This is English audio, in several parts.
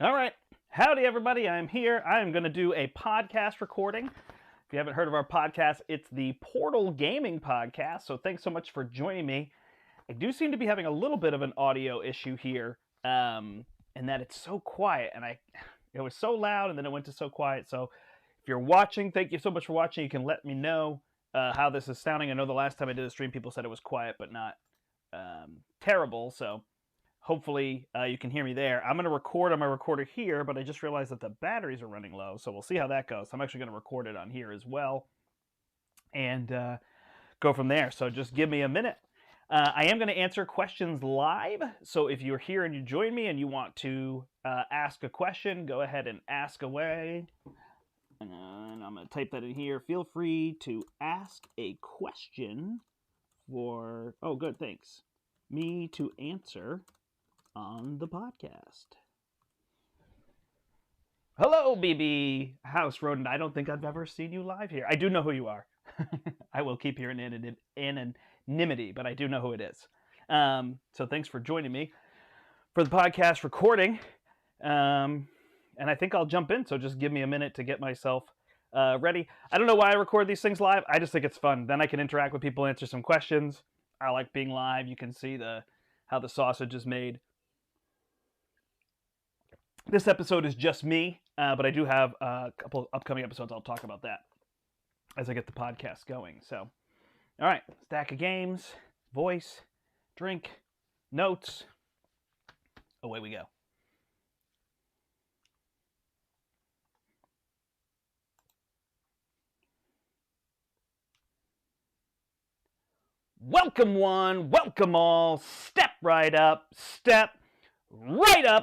All right. Howdy, everybody. I'm here. I'm going to do a podcast recording. If you haven't heard of our podcast, it's the Portal Gaming Podcast. So thanks so much for joining me. I do seem to be having a little bit of an audio issue here, in that it's so quiet, and it was so loud, and then it went to so quiet. So if you're watching, thank you so much for watching. You can let me know how this is sounding. I know the last time I did a stream, people said it was quiet, but not terrible. So hopefully you can hear me there. I'm going to record on my recorder here, but I just realized that the batteries are running low, so we'll see how that goes. I'm actually going to record it on here as well and go from there. So just give me a minute. I am going to answer questions live, so if you're here and you join me and you want to ask a question, go ahead and ask away. And I'm going to type that in here. Feel free to ask a question for, oh good, thanks, me to answer on the podcast. Hello, BB House Rodent. I don't think I've ever seen you live here. I do know who you are. I will keep your anonymity, but I do know who it is. So thanks for joining me for the podcast recording. And I think I'll jump in, so just give me a minute to get myself ready. I don't know why I record these things live. I just think it's fun. Then I can interact with people, answer some questions. I like being live. You can see how the sausage is made. This episode is just me, but I do have a couple upcoming episodes. I'll talk about that as I get the podcast going. So, all right, stack of games, voice, drink, notes. Away we go. Welcome one, welcome all. Step right up,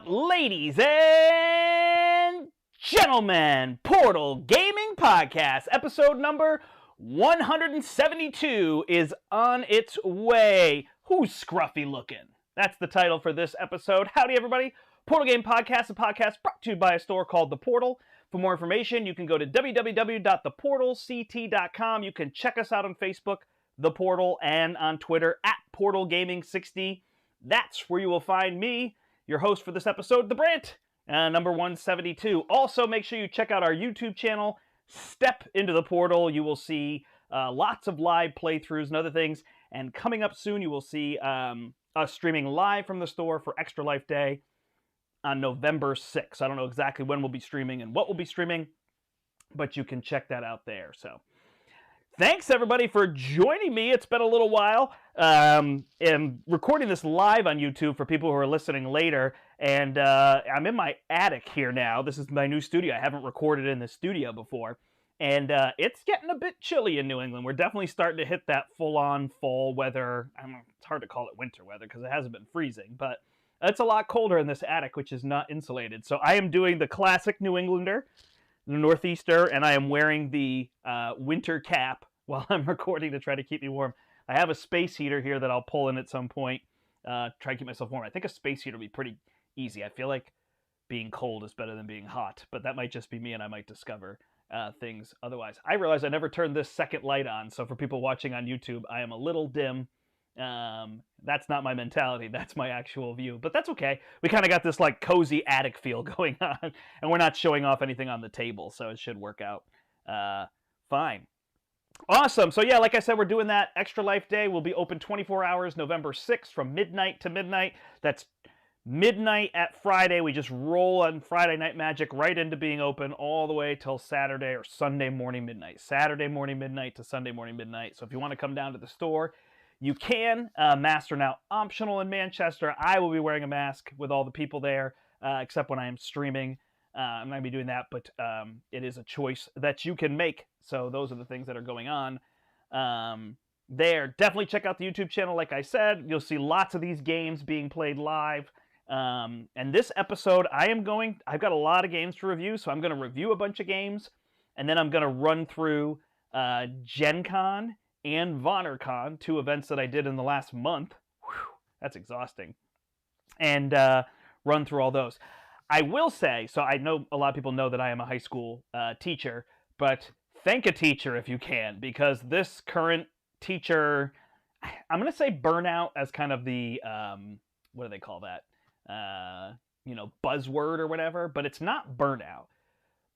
ladies and gentlemen. Portal Gaming Podcast, episode number 172 is on its way. Who's scruffy looking? That's the title for this episode. Howdy, everybody. Portal Game Podcast, a podcast brought to you by a store called The Portal. For more information, you can go to www.theportalct.com. You can check us out on Facebook, The Portal, and on Twitter at PortalGaming60. That's where you will find me, your host for this episode, the Brandt, number 172. Also, make sure you check out our YouTube channel, Step Into the Portal. You will see lots of live playthroughs and other things. And coming up soon, you will see us streaming live from the store for Extra Life Day on November 6th. I don't know exactly when we'll be streaming and what we'll be streaming, but you can check that out there. So thanks, everybody, for joining me. It's been a little while. I'm recording this live on YouTube for people who are listening later, and I'm in my attic here now. This is my new studio. I haven't recorded in the studio before, and it's getting a bit chilly in New England. We're definitely starting to hit that full-on fall weather. I don't know, it's hard to call it winter weather because it hasn't been freezing, but it's a lot colder in this attic, which is not insulated. So I am doing the classic New Englander, the Northeaster, and I am wearing the winter cap while I'm recording to try to keep me warm. I have a space heater here that I'll pull in at some point, try to keep myself warm. I think a space heater will be pretty easy. I feel like being cold is better than being hot, but that might just be me, and I might discover things otherwise. I realize I never turned this second light on, so for people watching on YouTube, I am a little dim. That's not my mentality, that's my actual view, but that's okay. We kind of got this like cozy attic feel going on, and we're not showing off anything on the table, so it should work out fine. Awesome. So yeah, like I said, we're doing that Extra Life Day. We'll be open 24 hours November 6th from midnight to midnight. That's midnight at Friday. We just roll on Friday Night Magic right into being open all the way till Saturday or Sunday morning midnight. Saturday morning midnight to Sunday morning midnight. So if you want to come down to the store, you can. Masks are now optional in Manchester. I will be wearing a mask with all the people there, except when I am streaming. I'm not going to be doing that, but it is a choice that you can make. So those are the things that are going on there. Definitely check out the YouTube channel. Like I said, you'll see lots of these games being played live. And this episode, I've got a lot of games to review, so I'm going to review a bunch of games, and then I'm going to run through GenCon and VannerCon, two events that I did in the last month. Whew, that's exhausting. And run through all those. I will say, so I know a lot of people know that I am a high school teacher, but thank a teacher if you can, because this current teacher, I'm going to say burnout as kind of the, what do they call that? buzzword or whatever, but it's not burnout,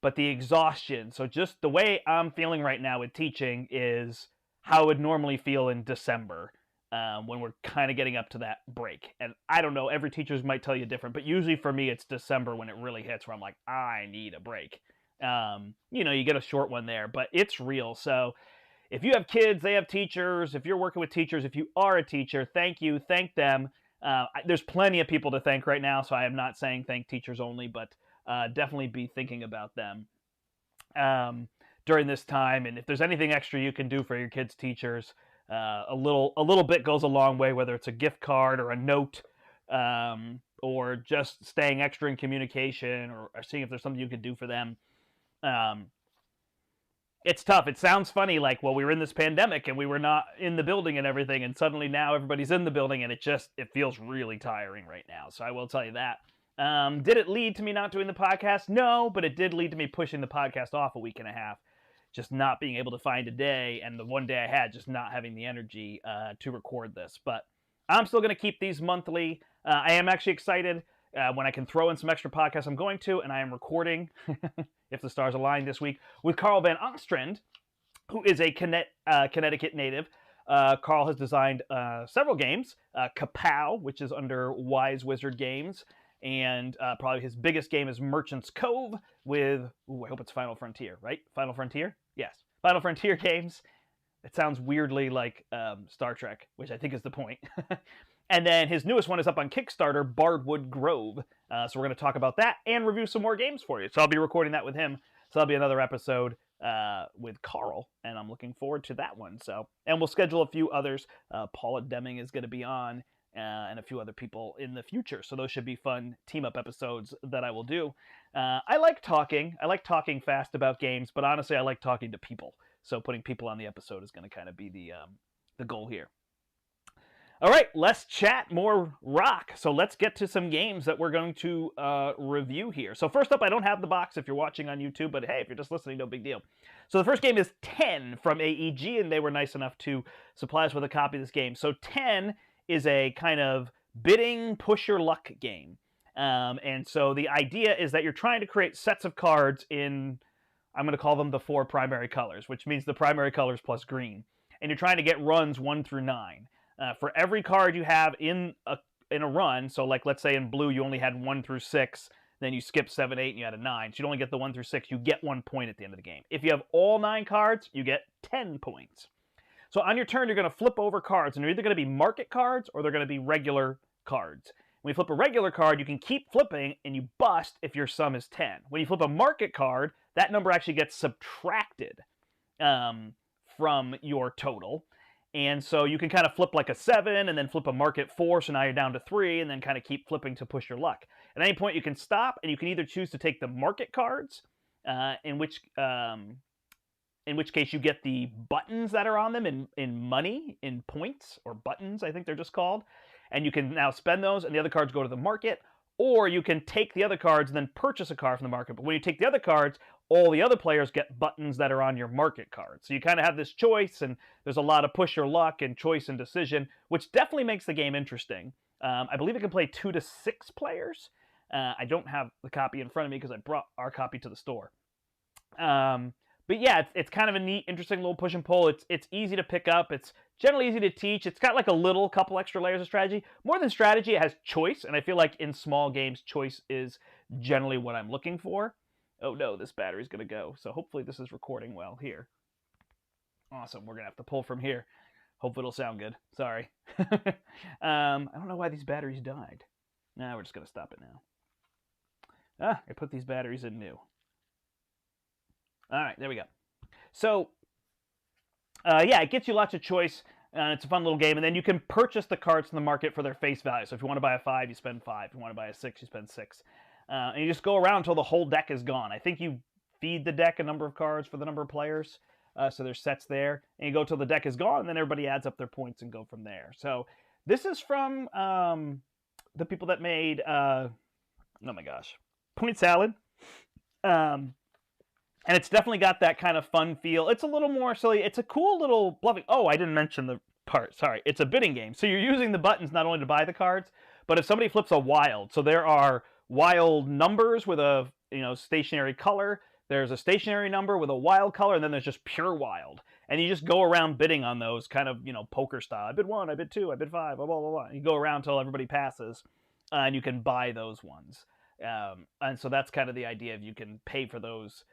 but the exhaustion. So just the way I'm feeling right now with teaching is how I would normally feel in December, when we're kind of getting up to that break. And I don't know, every teacher might tell you different, but usually for me, it's December when it really hits, where I'm like, I need a break. You get a short one there, but it's real. So if you have kids, they have teachers. If you're working with teachers, if you are a teacher, thank you, thank them. There's plenty of people to thank right now, so I am not saying thank teachers only, but definitely be thinking about them during this time. And if there's anything extra you can do for your kids' teachers, a little bit goes a long way, whether it's a gift card or a note, or just staying extra in communication, or seeing if there's something you can do for them. It's tough. It sounds funny, like, well, we were in this pandemic and we were not in the building and everything, and suddenly now everybody's in the building, and it feels really tiring right now. So I will tell you that. Did it lead to me not doing the podcast? No, but it did lead to me pushing the podcast off a week and a half, just not being able to find a day, and the one day I had, just not having the energy to record this. But I'm still going to keep these monthly. I am actually excited when I can throw in some extra podcasts. I'm going to, and I am recording, if the stars align, this week with Carl Van Ostrand, who is a Connecticut native. Carl has designed several games. Kapow, which is under Wise Wizard Games, and probably his biggest game is Merchant's Cove with, I hope it's Final Frontier, right? Final Frontier? Yes. Final Frontier Games. It sounds weirdly like Star Trek, which I think is the point. And then his newest one is up on Kickstarter, Bardwood Grove. So we're going to talk about that and review some more games for you. So I'll be recording that with him. So that'll be another episode with Carl, and I'm looking forward to that one. And we'll schedule a few others. Paula Deming is going to be on, and a few other people in the future. So those should be fun team-up episodes that I will do. I like talking. I like talking fast about games, but honestly, I like talking to people. So putting people on the episode is going to kind of be the goal here. All right, less chat, more rock. So let's get to some games that we're going to review here. So first up, I don't have the box if you're watching on YouTube, but hey, if you're just listening, no big deal. So the first game is 10 from AEG, and they were nice enough to supply us with a copy of this game. So 10 is a kind of bidding, push your luck game. And so the idea is that you're trying to create sets of cards in, I'm going to call them the 4 primary colors, which means the primary colors plus green. And you're trying to get runs 1 through 9. For every card you have in a run, so like let's say in blue you only had 1 through 6, then you skip 7, 8, and you had a 9. So you only get the 1 through 6, you get 1 point at the end of the game. If you have all 9 cards, you get 10 points. So on your turn, you're going to flip over cards, and they're either going to be market cards or they're going to be regular cards. When you flip a regular card, you can keep flipping, and you bust if your sum is 10. When you flip a market card, that number actually gets subtracted from your total. And so you can kind of flip like a 7 and then flip a market 4, so now you're down to 3, and then kind of keep flipping to push your luck. At any point you can stop, and you can either choose to take the market cards, in which case you get the buttons that are on them in money, in points, or buttons, I think they're just called. And you can now spend those, and the other cards go to the market. Or you can take the other cards and then purchase a card from the market. But when you take the other cards, all the other players get buttons that are on your market card. So you kind of have this choice, and there's a lot of push your luck and choice and decision, which definitely makes the game interesting. I believe it can play 2 to 6 players. I don't have the copy in front of me because I brought our copy to the store. But yeah, it's kind of a neat, interesting little push and pull. It's easy to pick up. It's generally easy to teach. It's got like a couple extra layers of strategy. More than strategy, it has choice, and I feel like in small games, choice is generally what I'm looking for. Oh no, this battery's going to go. So hopefully this is recording well here. Awesome, we're going to have to pull from here. Hopefully it'll sound good. Sorry. I don't know why these batteries died. Nah, we're just going to stop it now. I put these batteries in new. All right, there we go. So, yeah, it gets you lots of choice, and it's a fun little game. And then you can purchase the cards from the market for their face value. So if you want to buy a 5, you spend 5. If you want to buy a 6, you spend 6. And you just go around until the whole deck is gone. I think you feed the deck a number of cards for the number of players. So there's sets there. And you go till the deck is gone, and then everybody adds up their points and go from there. So this is from the people that made, oh my gosh, Point Salad. And it's definitely got that kind of fun feel. It's a little more silly. It's a cool little bluffing. Oh, I didn't mention the part. Sorry. It's a bidding game. So you're using the buttons not only to buy the cards, but if somebody flips a wild, so there are wild numbers with a stationary color. There's a stationary number with a wild color, and then there's just pure wild. And you just go around bidding on those, kind of poker style. I bid 1, I bid 2, I bid 5, blah blah blah blah. You go around until everybody passes, and you can buy those ones. And so that's kind of the idea of you can pay for those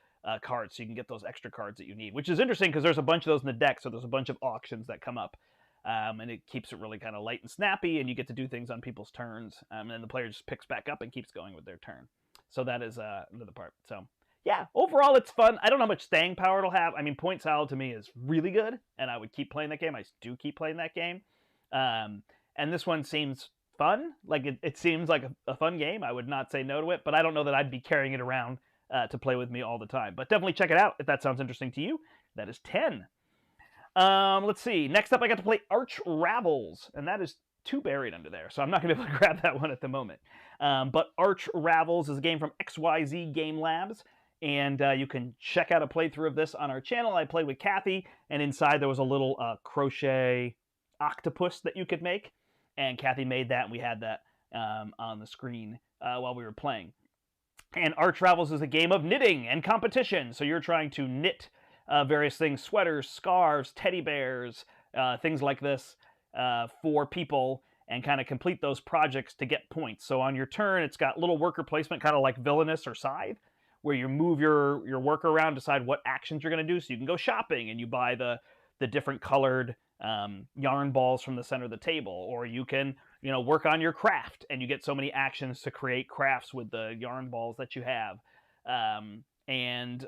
cards, so you can get those extra cards that you need, which is interesting because there's a bunch of those in the deck, so there's a bunch of auctions that come up, and it keeps it really kind of light and snappy, and you get to do things on people's turns, and then the player just picks back up and keeps going with their turn. So that is another part. So yeah, overall it's fun. I don't know how much staying power it'll have. I mean, Point Salad to me is really good, and I would keep playing that game. I do keep playing that game, and this one seems fun. Like it seems like a fun game. I would not say no to it, but I don't know that I'd be carrying it around to play with me all the time. But definitely check it out if that sounds interesting to you. That is 10. Let's see. Next up, I got to play Arch Ravels, and that is 2 buried under there, so I'm not going to be able to grab that one at the moment. But Arch Ravels is a game from XYZ Game Labs, and you can check out a playthrough of this on our channel. I played with Kathy, and inside there was a little crochet octopus that you could make, and Kathy made that, and we had that on the screen while we were playing. And Arch Ravels is a game of knitting and competition. So you're trying to knit various things, sweaters, scarves, teddy bears, things like this for people, and kind of complete those projects to get points. So on your turn, it's got little worker placement, kind of like Villainous or Scythe, where you move your worker around, decide what actions you're going to do. So you can go shopping and you buy the different colored yarn balls from the center of the table, or you can work on your craft and you get so many actions to create crafts with the yarn balls that you have, and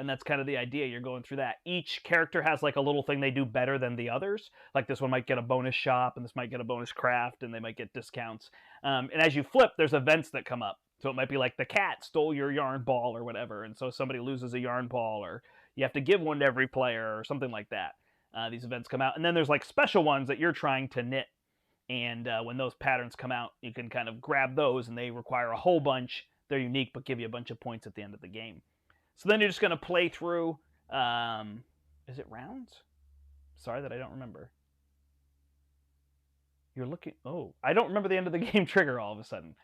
that's kind of the idea. You're going through that. Each character has like a little thing they do better than the others. Like this one might get a bonus shop, and this might get a bonus craft, and they might get discounts, and as you flip, there's events that come up. So it might be like the cat stole your yarn ball or whatever, and so somebody loses a yarn ball, or you have to give one to every player or something like that. These events come out, and then there's like special ones that you're trying to knit, and when those patterns come out, you can kind of grab those, and they require a whole bunch. They're unique, but give you a bunch of points at the end of the game. So then you're just going to play through, is it rounds? Sorry that I don't remember. You're looking, I don't remember the end of the game trigger all of a sudden.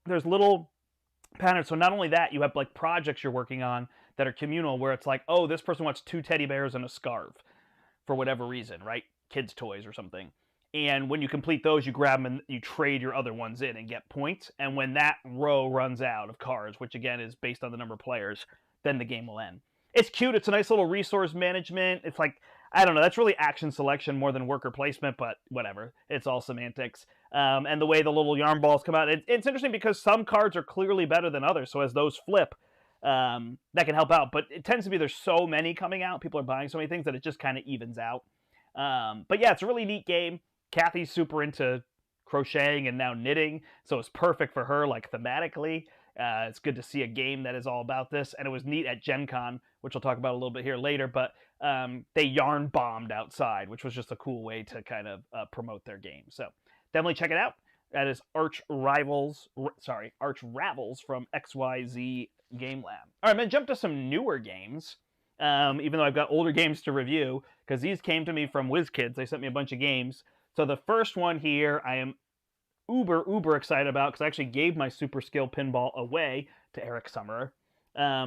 There's little patterns. So not only that, you have like projects you're working on that are communal, where it's like, this person wants 2 teddy bears and a scarf for whatever reason, right? Kids' toys or something. And when you complete those, you grab them and you trade your other ones in and get points. And when that row runs out of cards, which again is based on the number of players, then the game will end. It's cute. It's a nice little resource management. It's like, I don't know, that's really action selection more than worker placement, but whatever. It's all semantics. And the way the little yarn balls come out, it's interesting because some cards are clearly better than others. So as those flip, that can help out. But it tends to be there's so many coming out. People are buying so many things that it just kind of evens out. But yeah, it's a really neat game. Kathy's super into crocheting and now knitting, so it's perfect for her, like thematically. It's good to see a game that is all about this, and it was neat at GenCon, which we'll talk about a little bit here later, but they yarn bombed outside, which was just a cool way to kind of promote their game. So definitely check it out. That is Arch Ravels from XYZ Game Lab. All right, I'm going to jump to some newer games, even though I've got older games to review, because these came to me from WizKids. They sent me a bunch of games. So the first one here I am uber excited about, because I actually gave my Super Skill Pinball away to Eric Summerer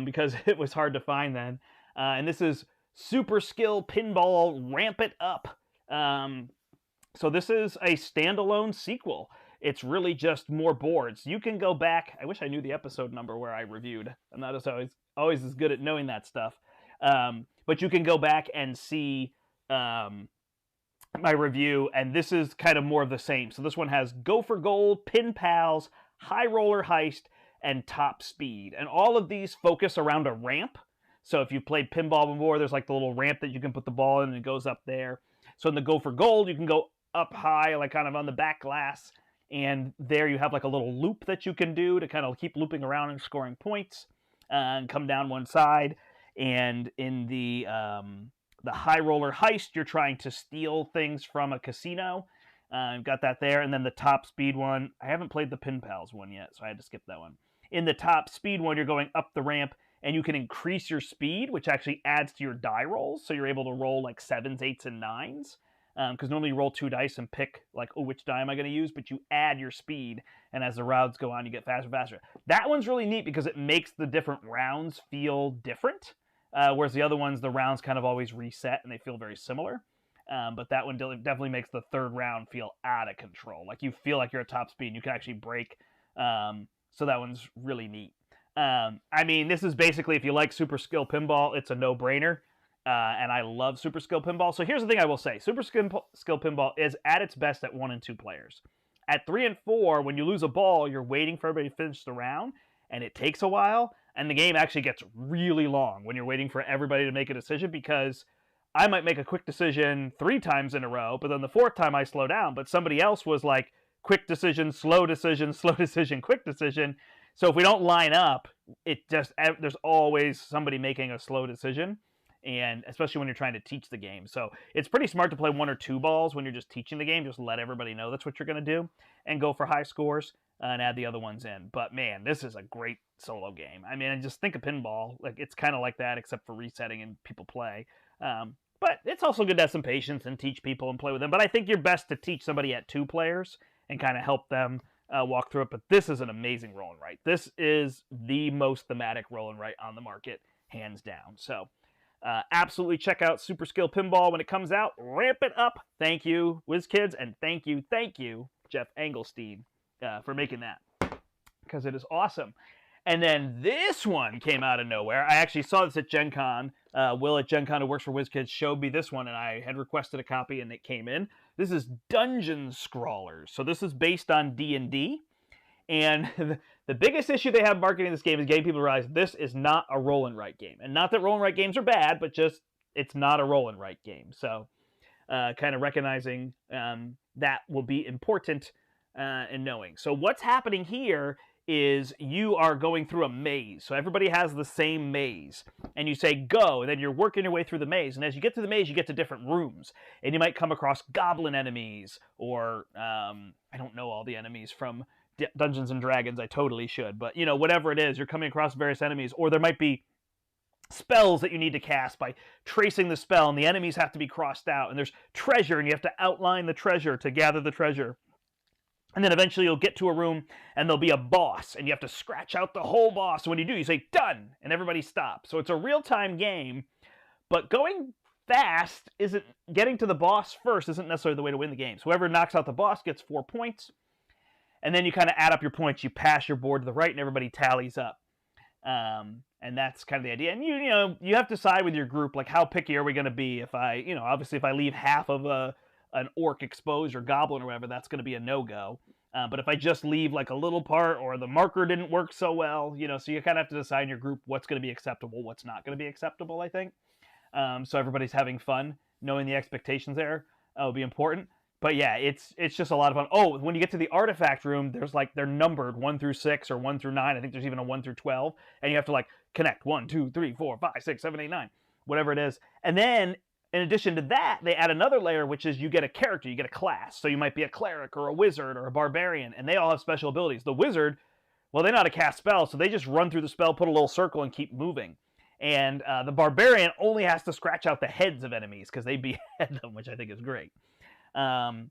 because it was hard to find then. And this is Super Skill Pinball Ramp It Up. So this is a standalone sequel. It's really just more boards. You can go back. I wish I knew the episode number where I reviewed. I'm not always as good at knowing that stuff. But you can go back and see my review, and this is kind of more of the same. So this one has Go for Gold, Pin Pals, High Roller Heist, and Top Speed. And all of these focus around a ramp. So if you've played pinball before, there's like the little ramp that you can put the ball in, and it goes up there. So in the Go for Gold, you can go up high, like kind of on the back glass, and there you have like a little loop that you can do to kind of keep looping around and scoring points, and come down one side. And in the High Roller Heist, you're trying to steal things from a casino. I've got that there. And then the Top Speed one, I haven't played the Pin Pals one yet, so I had to skip that one. In the Top Speed one, you're going up the ramp, and you can increase your speed, which actually adds to your die rolls. So you're able to roll like 7s, 8s, and 9s. because normally you roll 2 dice and pick, like, oh, which die am I going to use? But you add your speed, and as the rounds go on, you get faster and faster. That one's really neat because it makes the different rounds feel different, whereas the other ones, the rounds kind of always reset, and they feel very similar. But that one definitely makes the third round feel out of control. Like, you feel like you're at top speed, and you can actually break. So that one's really neat. I mean, this is basically, if you like Super Skill Pinball, it's a no-brainer. And I love Super Skill Pinball. So here's the thing I will say. Super Skill Pinball is at its best at 1 and 2 players. At 3 and 4, when you lose a ball, you're waiting for everybody to finish the round, and it takes a while, and the game actually gets really long when you're waiting for everybody to make a decision, because I might make a quick decision 3 times in a row, but then the 4th time I slow down, but somebody else was like, quick decision, slow decision, quick decision. So if we don't line up, there's always somebody making a slow decision, and especially when you're trying to teach the game. So it's pretty smart to play 1 or 2 balls when you're just teaching the game. Just let everybody know that's what you're going to do, and go for high scores and add the other ones in. But man, this is a great solo game. I mean, just think of pinball. Like, it's kind of like that, except for resetting and people play. But it's also good to have some patience and teach people and play with them. But I think you're best to teach somebody at 2 players and kind of help them walk through it. But this is an amazing roll and write. This is the most thematic roll and write on the market, hands down. So absolutely check out Super Skill Pinball when it comes out. Ramp it up. Thank you, WizKids, and thank you, Jeff Engelstein, for making that, because it is awesome. And then this one came out of nowhere. I actually saw this at GenCon. Will at GenCon, who works for WizKids, showed me this one, and I had requested a copy, and it came in. This is Dungeon Scrawlers. So this is based on D&D. And the biggest issue they have marketing this game is getting people to realize this is not a roll and write game. And not that roll and write games are bad, but just it's not a roll and write game. So kind of recognizing that will be important in knowing. So what's happening here is you are going through a maze. So everybody has the same maze. And you say, go, and then you're working your way through the maze. And as you get to the maze, you get to different rooms. And you might come across goblin enemies, or I don't know all the enemies from Dungeons and Dragons. I totally should. But, you know, whatever it is, you're coming across various enemies. Or there might be spells that you need to cast by tracing the spell, and the enemies have to be crossed out. And there's treasure, and you have to outline the treasure to gather the treasure. And then eventually you'll get to a room, and there'll be a boss, and you have to scratch out the whole boss. And when you do, you say, done, and everybody stops. So it's a real-time game, but going fast isn't, getting to the boss first isn't necessarily the way to win the game. So whoever knocks out the boss gets 4 points, and then you kind of add up your points. You pass your board to the right, and everybody tallies up. And that's kind of the idea. And you know, you have to decide with your group, like, how picky are we going to be? If obviously if I leave half of an orc exposed or goblin or whatever, that's going to be a no-go. But if I just leave like a little part, or the marker didn't work so well, you know, so you kind of have to decide in your group what's going to be acceptable, what's not going to be acceptable, I think. So everybody's having fun, knowing the expectations there will be important. But yeah, it's just a lot of fun. Oh, when you get to the artifact room, they're numbered 1 through 6 or 1 through 9. I think there's even a 1 through 12, and you have to like connect 1, 2, 3, 4, 5, 6, 7, 8, 9, whatever it is. And then in addition to that, they add another layer, which is you get a character, you get a class. So you might be a cleric or a wizard or a barbarian, and they all have special abilities. The wizard, well, they know how to cast spells, so they just run through the spell, put a little circle, and keep moving. And the barbarian only has to scratch out the heads of enemies, because they behead them, which I think is great. And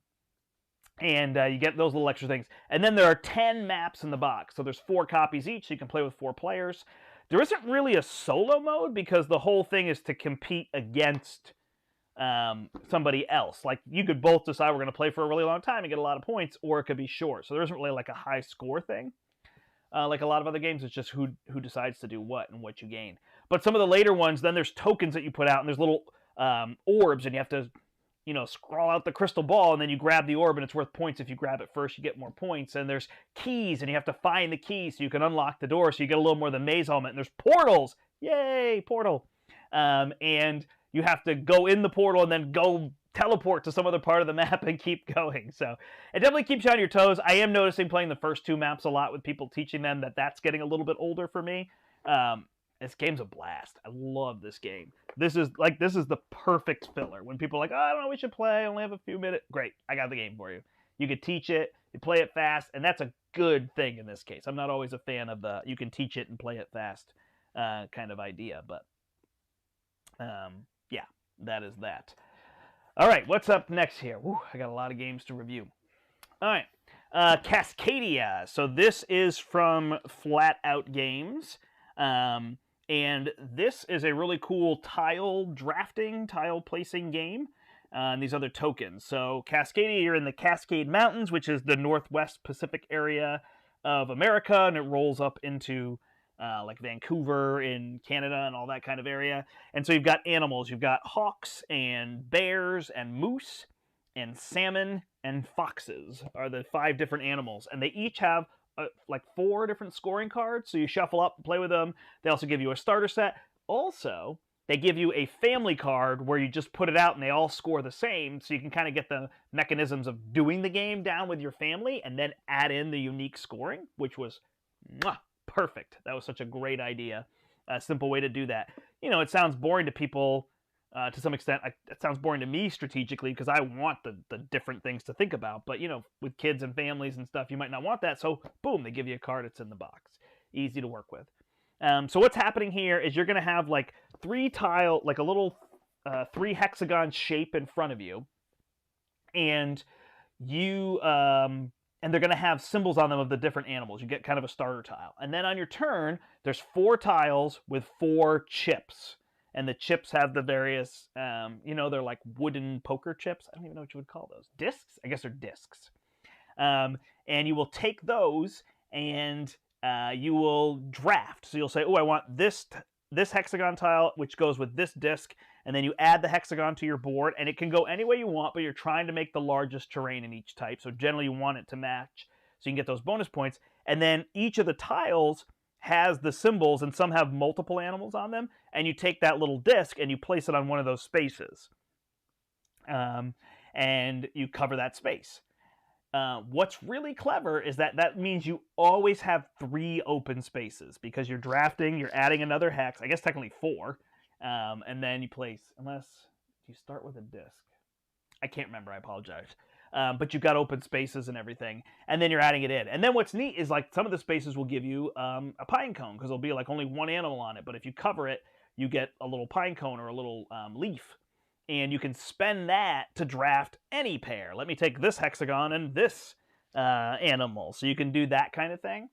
you get those little extra things. And then there are 10 maps in the box. So there's 4 copies each, so you can play with 4 players. There isn't really a solo mode, because the whole thing is to compete against somebody else. Like, you could both decide we're going to play for a really long time and get a lot of points, or it could be short. So there isn't really like a high score thing. Like a lot of other games, it's just who decides to do what and what you gain. But some of the later ones, then there's tokens that you put out, and there's little orbs, and you have to, you know, scrawl out the crystal ball, and then you grab the orb, and it's worth points. If you grab it first, you get more points. And there's keys, and you have to find the keys so you can unlock the door, so you get a little more of the maze element. And there's portals. Yay, portal. And you have to go in the portal and then go teleport to some other part of the map and keep going. So it definitely keeps you on your toes. I am noticing playing the first 2 maps a lot with people teaching them that that's getting a little bit older for me. This game's a blast. I love this game. This is the perfect filler. When people are like, oh, I don't know, we should play, I only have a few minutes. Great, I got the game for you. You can teach it, you play it fast, and that's a good thing in this case. I'm not always a fan of the you can teach it and play it fast kind of idea, but yeah, that is that. All right, what's up next here? Whew, I got a lot of games to review. All right, Cascadia. So this is from Flat Out Games. And this is a really cool tile drafting, tile placing game. And these other tokens. So Cascadia, you're in the Cascade Mountains, which is the Northwest Pacific area of America, and it rolls up into like Vancouver in Canada and all that kind of area. And so you've got animals. You've got hawks and bears and moose and salmon and foxes are the 5 different animals. And they each have like 4 different scoring cards. So you shuffle up and play with them. They also give you a starter set. Also, they give you a family card where you just put it out and they all score the same, so you can kind of get the mechanisms of doing the game down with your family and then add in the unique scoring, which was perfect. That was such a great idea. A simple way to do that. You know, it sounds boring to people to some extent. It sounds boring to me strategically because I want the different things to think about. But, you know, with kids and families and stuff, you might not want that. So, boom, they give you a card. It's in the box. Easy to work with. So what's happening here is you're going to have like 3 tile, like a little 3 hexagon shape in front of you, and you and they're going to have symbols on them of the different animals. You get kind of a starter tile, and then on your turn, there's 4 tiles with 4 chips, and the chips have the various, you know, they're like wooden poker chips. I don't even know what you would call those. Discs? I guess they're discs. And you will take those and you will draft. So you'll say, oh, I want this hexagon tile, which goes with this disc, and then you add the hexagon to your board, and it can go any way you want, but you're trying to make the largest terrain in each type. So generally you want it to match, so you can get those bonus points. And then each of the tiles has the symbols, and some have multiple animals on them, and you take that little disc and you place it on one of those spaces. And you cover that space. What's really clever is that means you always have 3 open spaces because you're drafting, you're adding another hex, I guess technically 4, and then you place, unless you start with a disc. I can't remember, I apologize. But you've got open spaces and everything, and then you're adding it in. And then what's neat is like some of the spaces will give you a pine cone because there'll be like only 1 animal on it, but if you cover it, you get a little pine cone or a little leaf. And you can spend that to draft any pair. Let me take this hexagon and this animal. So you can do that kind of thing,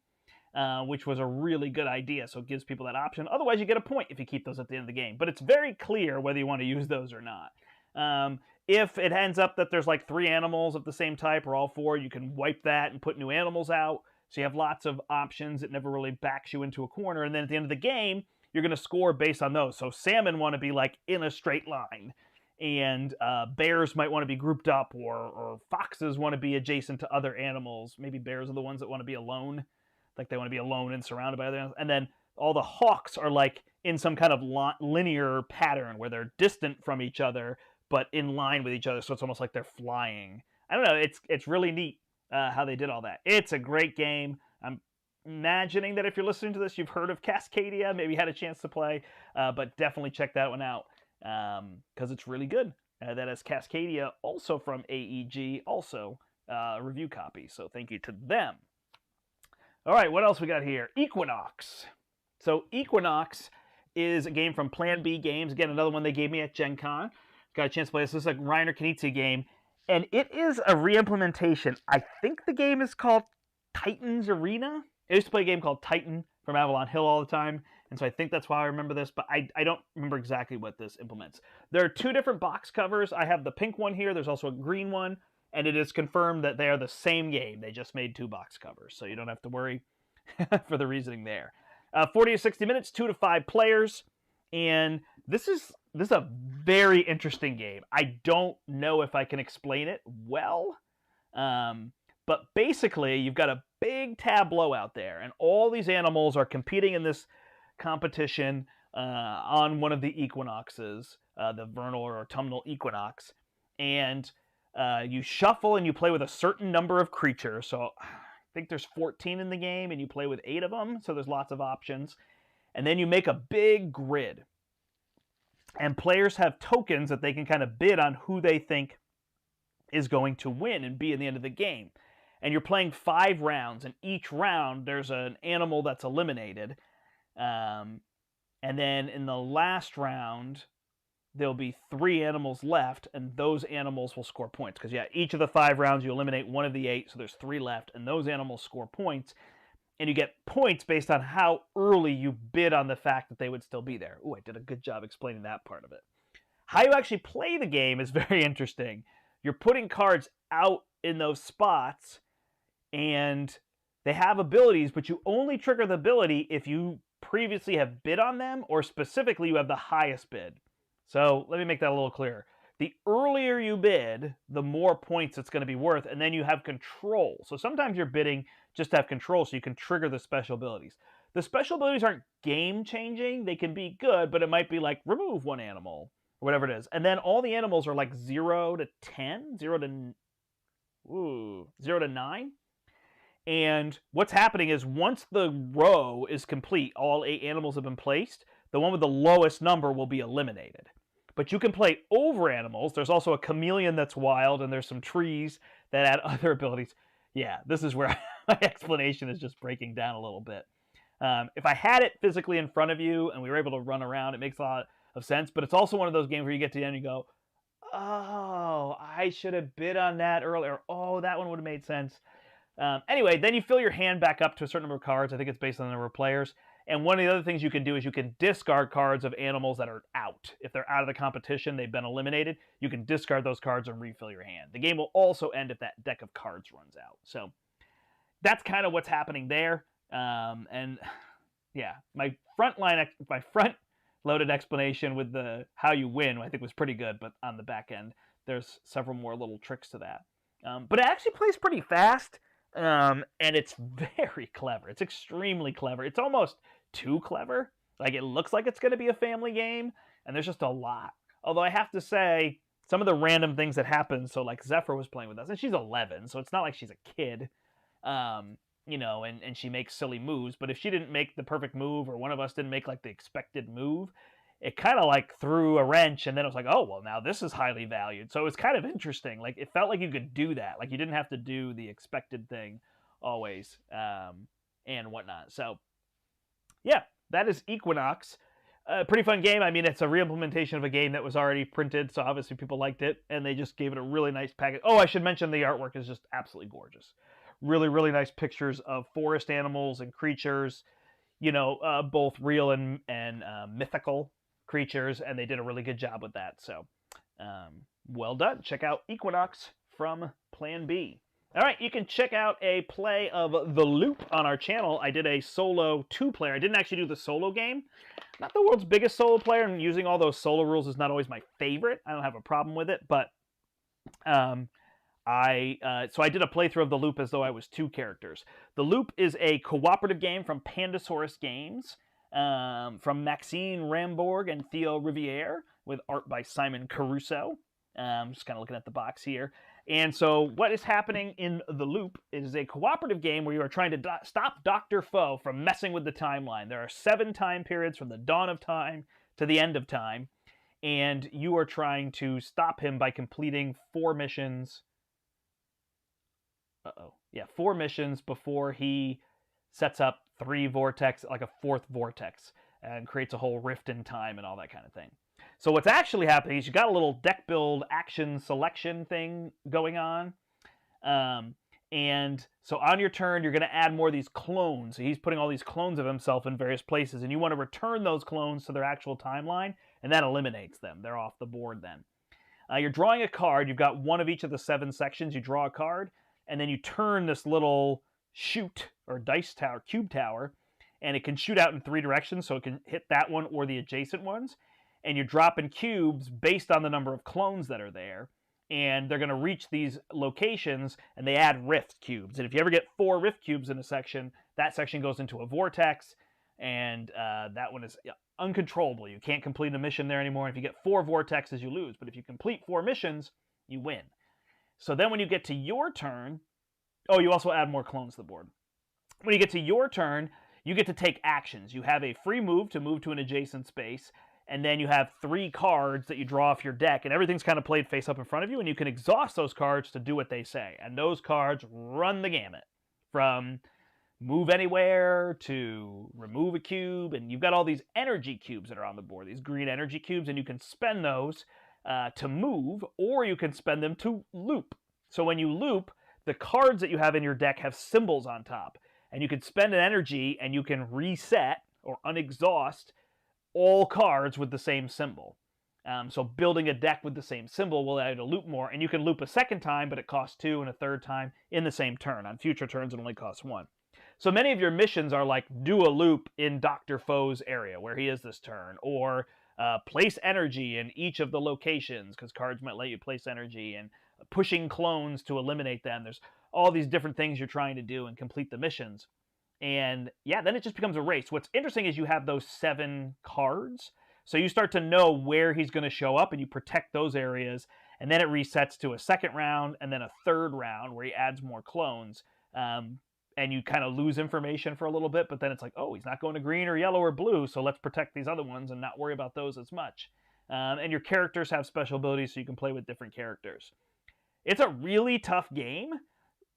which was a really good idea. So it gives people that option. Otherwise, you get a point if you keep those at the end of the game. But it's very clear whether you want to use those or not. If it ends up that there's like 3 animals of the same type or all 4, you can wipe that and put new animals out. So you have lots of options. It never really backs you into a corner. And then at the end of the game, you're going to score based on those. So salmon want to be like in a straight line. And bears might want to be grouped up, or foxes want to be adjacent to other animals. Maybe bears are the ones that want to be alone, like they want to be alone and surrounded by other animals. And then all the hawks are like in some kind of linear pattern where they're distant from each other, but in line with each other, so it's almost like they're flying. I don't know, it's really neat how they did all that. It's a great game. I'm imagining that if you're listening to this, you've heard of Cascadia, maybe had a chance to play, but definitely check that one out. Because it's really good. That is Cascadia, also from AEG, also a review copy. So thank you to them. All right, what else we got here? Equinox. So Equinox is a game from Plan B Games. Again, another one they gave me at GenCon. Got a chance to play this. This is a Reiner Knizia game. And it is a re-implementation. I think the game is called Titan's Arena. I used to play a game called Titan from Avalon Hill all the time. And so I think that's why I remember this, but I don't remember exactly what this implements. There are 2 different box covers. I have the pink one here. There's also a green one. And it is confirmed that they are the same game. They just made 2 box covers, so you don't have to worry for the reasoning there. 40 to 60 minutes, 2 to 5 players. And this is a very interesting game. I don't know if I can explain it well. But basically, you've got a big tableau out there. And all these animals are competing in this competition on one of the equinoxes, the vernal or autumnal equinox, and you shuffle and you play with a certain number of creatures. So I think there's 14 in the game, and you play with 8 of them, so there's lots of options. And then you make a big grid, and players have tokens that they can kind of bid on who they think is going to win and be in the end of the game. And you're playing 5 rounds, and each round there's an animal that's eliminated. And then in the last round, there'll be 3 animals left, and those animals will score points. Because, yeah, each of the 5 rounds, you eliminate 1 of the 8, so there's 3 left, and those animals score points. And you get points based on how early you bid on the fact that they would still be there. Ooh, I did a good job explaining that part of it. How you actually play the game is very interesting. You're putting cards out in those spots, and they have abilities, but you only trigger the ability if you previously have bid on them, or specifically you have the highest bid. So let me make that a little clearer. The earlier you bid, the more points it's going to be worth, and then you have control. So sometimes you're bidding just to have control so you can trigger the special abilities. The special abilities aren't game-changing. They can be good, but it might be like remove 1 animal, or whatever it is. And then all the animals are like 0 to 10, 0 to 9. And what's happening is once the row is complete, all 8 animals have been placed, the one with the lowest number will be eliminated. But you can play over animals. There's also a chameleon that's wild, and there's some trees that add other abilities. Yeah, this is where my explanation is just breaking down a little bit. If I had it physically in front of you and we were able to run around, it makes a lot of sense. But it's also one of those games where you get to the end and you go, oh, I should have bid on that earlier. Oh, that one would have made sense. Anyway, then you fill your hand back up to a certain number of cards. I think it's based on the number of players. And one of the other things you can do is you can discard cards of animals that are out. If they're out of the competition, they've been eliminated, you can discard those cards and refill your hand. The game will also end if that deck of cards runs out. So that's kind of what's happening there. And yeah, my front-loaded explanation with the how you win, I think was pretty good. But on the back end, there's several more little tricks to that. But it actually plays pretty fast. And it's very clever. It's extremely clever. It's almost too clever. Like, it looks like it's going to be a family game, and there's just a lot. Although I have to say, some of the random things that happen, so like Zephyr was playing with us, and she's 11, so it's not like she's a kid, you know, and she makes silly moves, but if she didn't make the perfect move, or one of us didn't make like the expected move, it kind of like threw a wrench, and then it was like, oh, well, now this is highly valued. So it was kind of interesting. Like, it felt like you could do that. Like, you didn't have to do the expected thing always, and whatnot. So, yeah, that is Equinox. Pretty fun game. I mean, it's a re-implementation of a game that was already printed, so obviously people liked it, and they just gave it a really nice package. Oh, I should mention the artwork is just absolutely gorgeous. Really, really nice pictures of forest animals and creatures, you know, both real and mythical creatures, and they did a really good job with that. So, well done. Check out Equinox from Plan B. All right, you can check out a play of The Loop on our channel. I did a solo 2-player. I didn't actually do the solo game. Not the world's biggest solo player, and using all those solo rules is not always my favorite. I don't have a problem with it, but so I did a playthrough of The Loop as though I was 2 characters. The Loop is a cooperative game from Pandasaurus Games, from Maxine Rambourg and Theo Riviere, with art by Simon Caruso. Just kind of looking at the box here. And so what is happening in The Loop is a cooperative game where you are trying to stop Dr. Foe from messing with the timeline. There are 7 time periods from the dawn of time to the end of time, and you are trying to stop him by completing 4 missions. 4 missions before he sets up 3 vortex, like a 4th vortex, and creates a whole rift in time and all that kind of thing. So what's actually happening is you got a little deck build action selection thing going on. And so on your turn, you're going to add more of these clones. So he's putting all these clones of himself in various places, and you want to return those clones to their actual timeline, and that eliminates them. They're off the board then. You're drawing a card. You've got one of each of the 7 sections. You draw a card, and then you turn this little chute or dice tower, cube tower, and it can shoot out in 3 directions, so it can hit that one or the adjacent ones. And you're dropping cubes based on the number of clones that are there, and they're going to reach these locations, and they add rift cubes. And if you ever get 4 rift cubes in a section, that section goes into a vortex, and that one is uncontrollable. You can't complete a mission there anymore. If you get 4 vortexes, you lose. But if you complete 4 missions, you win. So then when you get to your turn, oh, you also add more clones to the board. When you get to your turn, you get to take actions. You have a free move to an adjacent space, and then you have 3 cards that you draw off your deck, and everything's kind of played face up in front of you, and you can exhaust those cards to do what they say. And those cards run the gamut from move anywhere, to remove a cube, and you've got all these energy cubes that are on the board, these green energy cubes, and you can spend those to move, or you can spend them to loop. So when you loop, the cards that you have in your deck have symbols on top, and you can spend an energy and you can reset or unexhaust all cards with the same symbol. So building a deck with the same symbol will allow you to loop more, and you can loop a second time, but it costs 2, and a third time in the same turn. On future turns, it only costs 1. So many of your missions are like, do a loop in Dr. Foe's area where he is this turn, or place energy in each of the locations, because cards might let you place energy, and pushing clones to eliminate them. There's all these different things you're trying to do and complete the missions. And yeah, then it just becomes a race. What's interesting is you have those 7 cards, so you start to know where he's going to show up, and you protect those areas, and then it resets to a second round, and then a third round where he adds more clones. And you kind of lose information for a little bit, but then it's like, oh, he's not going to green or yellow or blue, so let's protect these other ones and not worry about those as much. And your characters have special abilities, so you can play with different characters. It's a really tough game,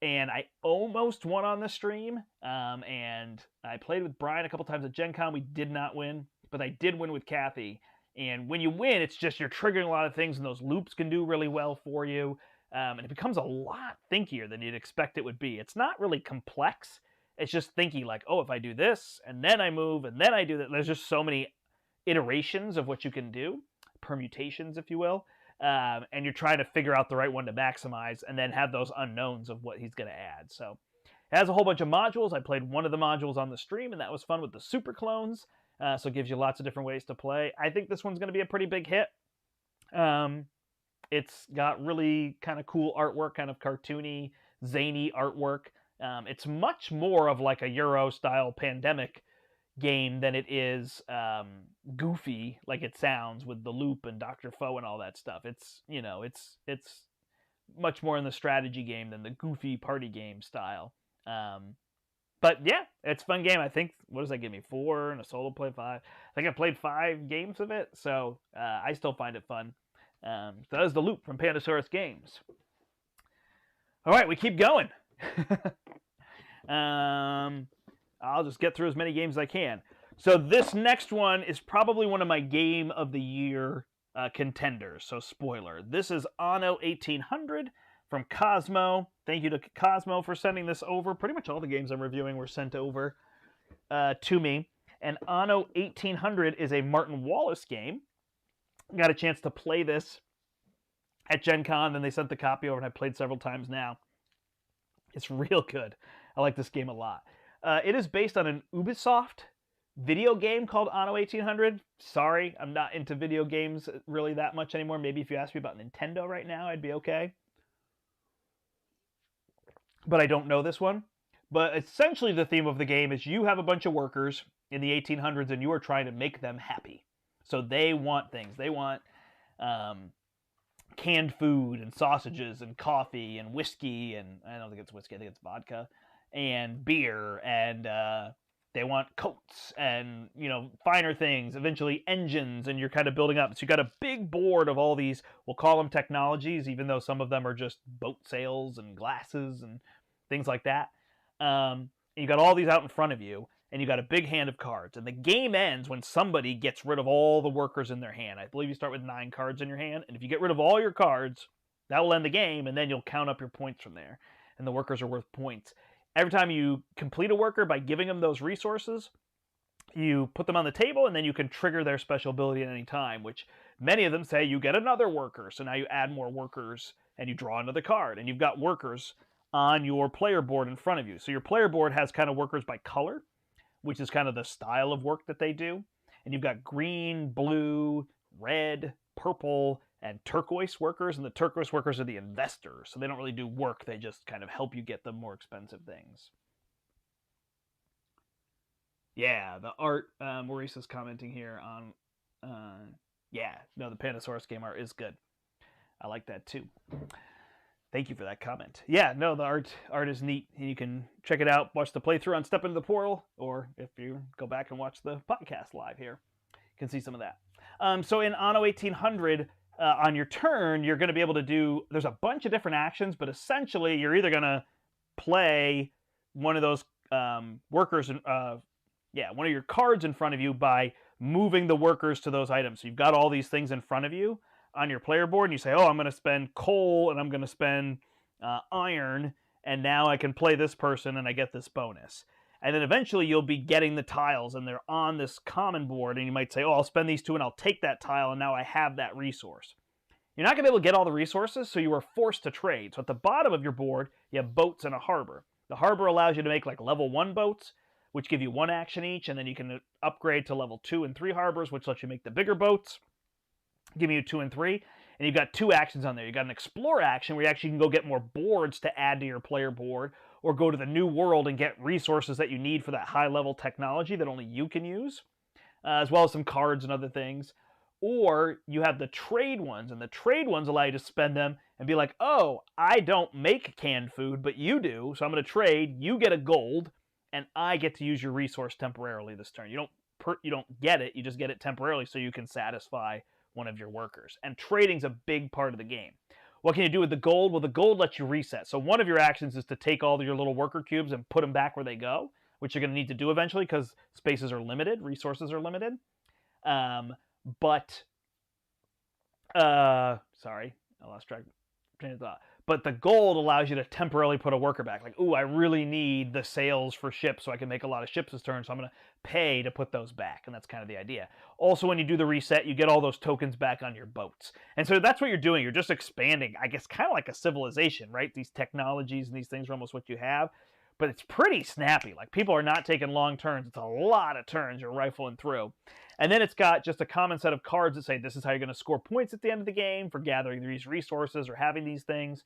and I almost won on the stream, and I played with Brian a couple times at GenCon. We did not win, but I did win with Kathy. And when you win, it's just you're triggering a lot of things, and those loops can do really well for you. And it becomes a lot thinkier than you'd expect it would be. It's not really complex. It's just thinking like, oh, if I do this, and then I move, and then I do that. There's just so many iterations of what you can do, permutations, if you will. And you're trying to figure out the right one to maximize, and then have those unknowns of what he's going to add. So it has a whole bunch of modules. I played one of the modules on the stream, and that was fun with the super clones. So it gives you lots of different ways to play. I think this one's going to be a pretty big hit. It's got really kind of cool artwork, kind of cartoony, zany artwork. It's much more of like a Euro-style Pandemic game than it is goofy, like it sounds, with the loop and Dr. Foe and all that stuff. It's, you know, it's much more in the strategy game than the goofy party game style. But yeah, it's a fun game. I think, what does that give me? 4 and a solo play 5. I think I played 5 games of it, so I still find it fun. So that is the loop from Pandasaurus Games. All right, we keep going. I'll just get through as many games as I can. So this next one is probably one of my Game of the Year contenders. So spoiler. This is Anno 1800 from Cosmo. Thank you to Cosmo for sending this over. Pretty much all the games I'm reviewing were sent over to me. And Anno 1800 is a Martin Wallace game. Got a chance to play this at GenCon, and they sent the copy over, and I played several times now. It's real good. I like this game a lot. It is based on an Ubisoft video game called Anno 1800. Sorry, I'm not into video games really that much anymore. Maybe if you asked me about Nintendo right now, I'd be okay. But I don't know this one. But essentially the theme of the game is you have a bunch of workers in the 1800s, and you are trying to make them happy. So they want things. They want canned food and sausages and coffee and whiskey, and I don't think it's whiskey, I think it's vodka, and beer, and they want coats and, you know, finer things, eventually engines, and you're kind of building up. So you got a big board of all these, we'll call them technologies, even though some of them are just boat sails and glasses and things like that. And you got all these out in front of you, and you got a big hand of cards. And the game ends when somebody gets rid of all the workers in their hand. I believe you start with 9 cards in your hand, and if you get rid of all your cards, that will end the game, and then you'll count up your points from there. And the workers are worth points. Every time you complete a worker by giving them those resources, you put them on the table, and then you can trigger their special ability at any time, which many of them say you get another worker. So now you add more workers, and you draw another card, and you've got workers on your player board in front of you. So your player board has kind of workers by color, which is kind of the style of work that they do. And you've got green, blue, red, purple, and turquoise workers. And the turquoise workers are the investors. So they don't really do work. They just kind of help you get the more expensive things. Yeah, the art, Maurice is commenting here on, yeah, no, the Pandasaurus game art is good. I like that too. Thank you for that comment. Yeah, no, the art is neat. You can check it out, watch the playthrough on Step Into the Portal, or if you go back and watch the podcast live here, you can see some of that. So in Anno 1800, on your turn, you're going to be able to do, there's a bunch of different actions, but essentially you're either going to play one of those workers, one of your cards in front of you by moving the workers to those items. So you've got all these things in front of you on your player board, and you say, oh, I'm going to spend coal, and I'm going to spend iron, and now I can play this person, and I get this bonus. And then eventually you'll be getting the tiles, and they're on this common board, and you might say, oh, I'll spend these two, and I'll take that tile, and now I have that resource. You're not going to be able to get all the resources, so you are forced to trade. So at the bottom of your board, you have boats and a harbor. The harbor allows you to make like level 1 boats, which give you 1 action each, and then you can upgrade to level 2 and 3 harbors, which lets you make the bigger boats, giving you 2 and 3. And you've got 2 actions on there. You've got an explore action where you actually can go get more boards to add to your player board, or go to the new world and get resources that you need for that high-level technology that only you can use, as well as some cards and other things. Or you have the trade ones, and the trade ones allow you to spend them and be like, oh, I don't make canned food, but you do, so I'm going to trade. You get a gold, and I get to use your resource temporarily this turn. You don't get it, you just get it temporarily so you can satisfy one of your workers. And trading's a big part of the game. What can you do with the gold? Well, the gold lets you reset. So one of your actions is to take all of your little worker cubes and put them back where they go, which you're going to need to do eventually because spaces are limited, resources are limited. Sorry, I lost train of thought. But the gold allows you to temporarily put a worker back. Like, ooh, I really need the sails for ships so I can make a lot of ships this turn, so I'm going to pay to put those back, and that's kind of the idea. Also, when you do the reset, you get all those tokens back on your boats. And so that's what you're doing. You're just expanding, I guess, kind of like a civilization, right? These technologies and these things are almost what you have. But it's pretty snappy. Like, people are not taking long turns. It's a lot of turns you're rifling through. And then it's got just a common set of cards that say this is how you're going to score points at the end of the game for gathering these resources or having these things.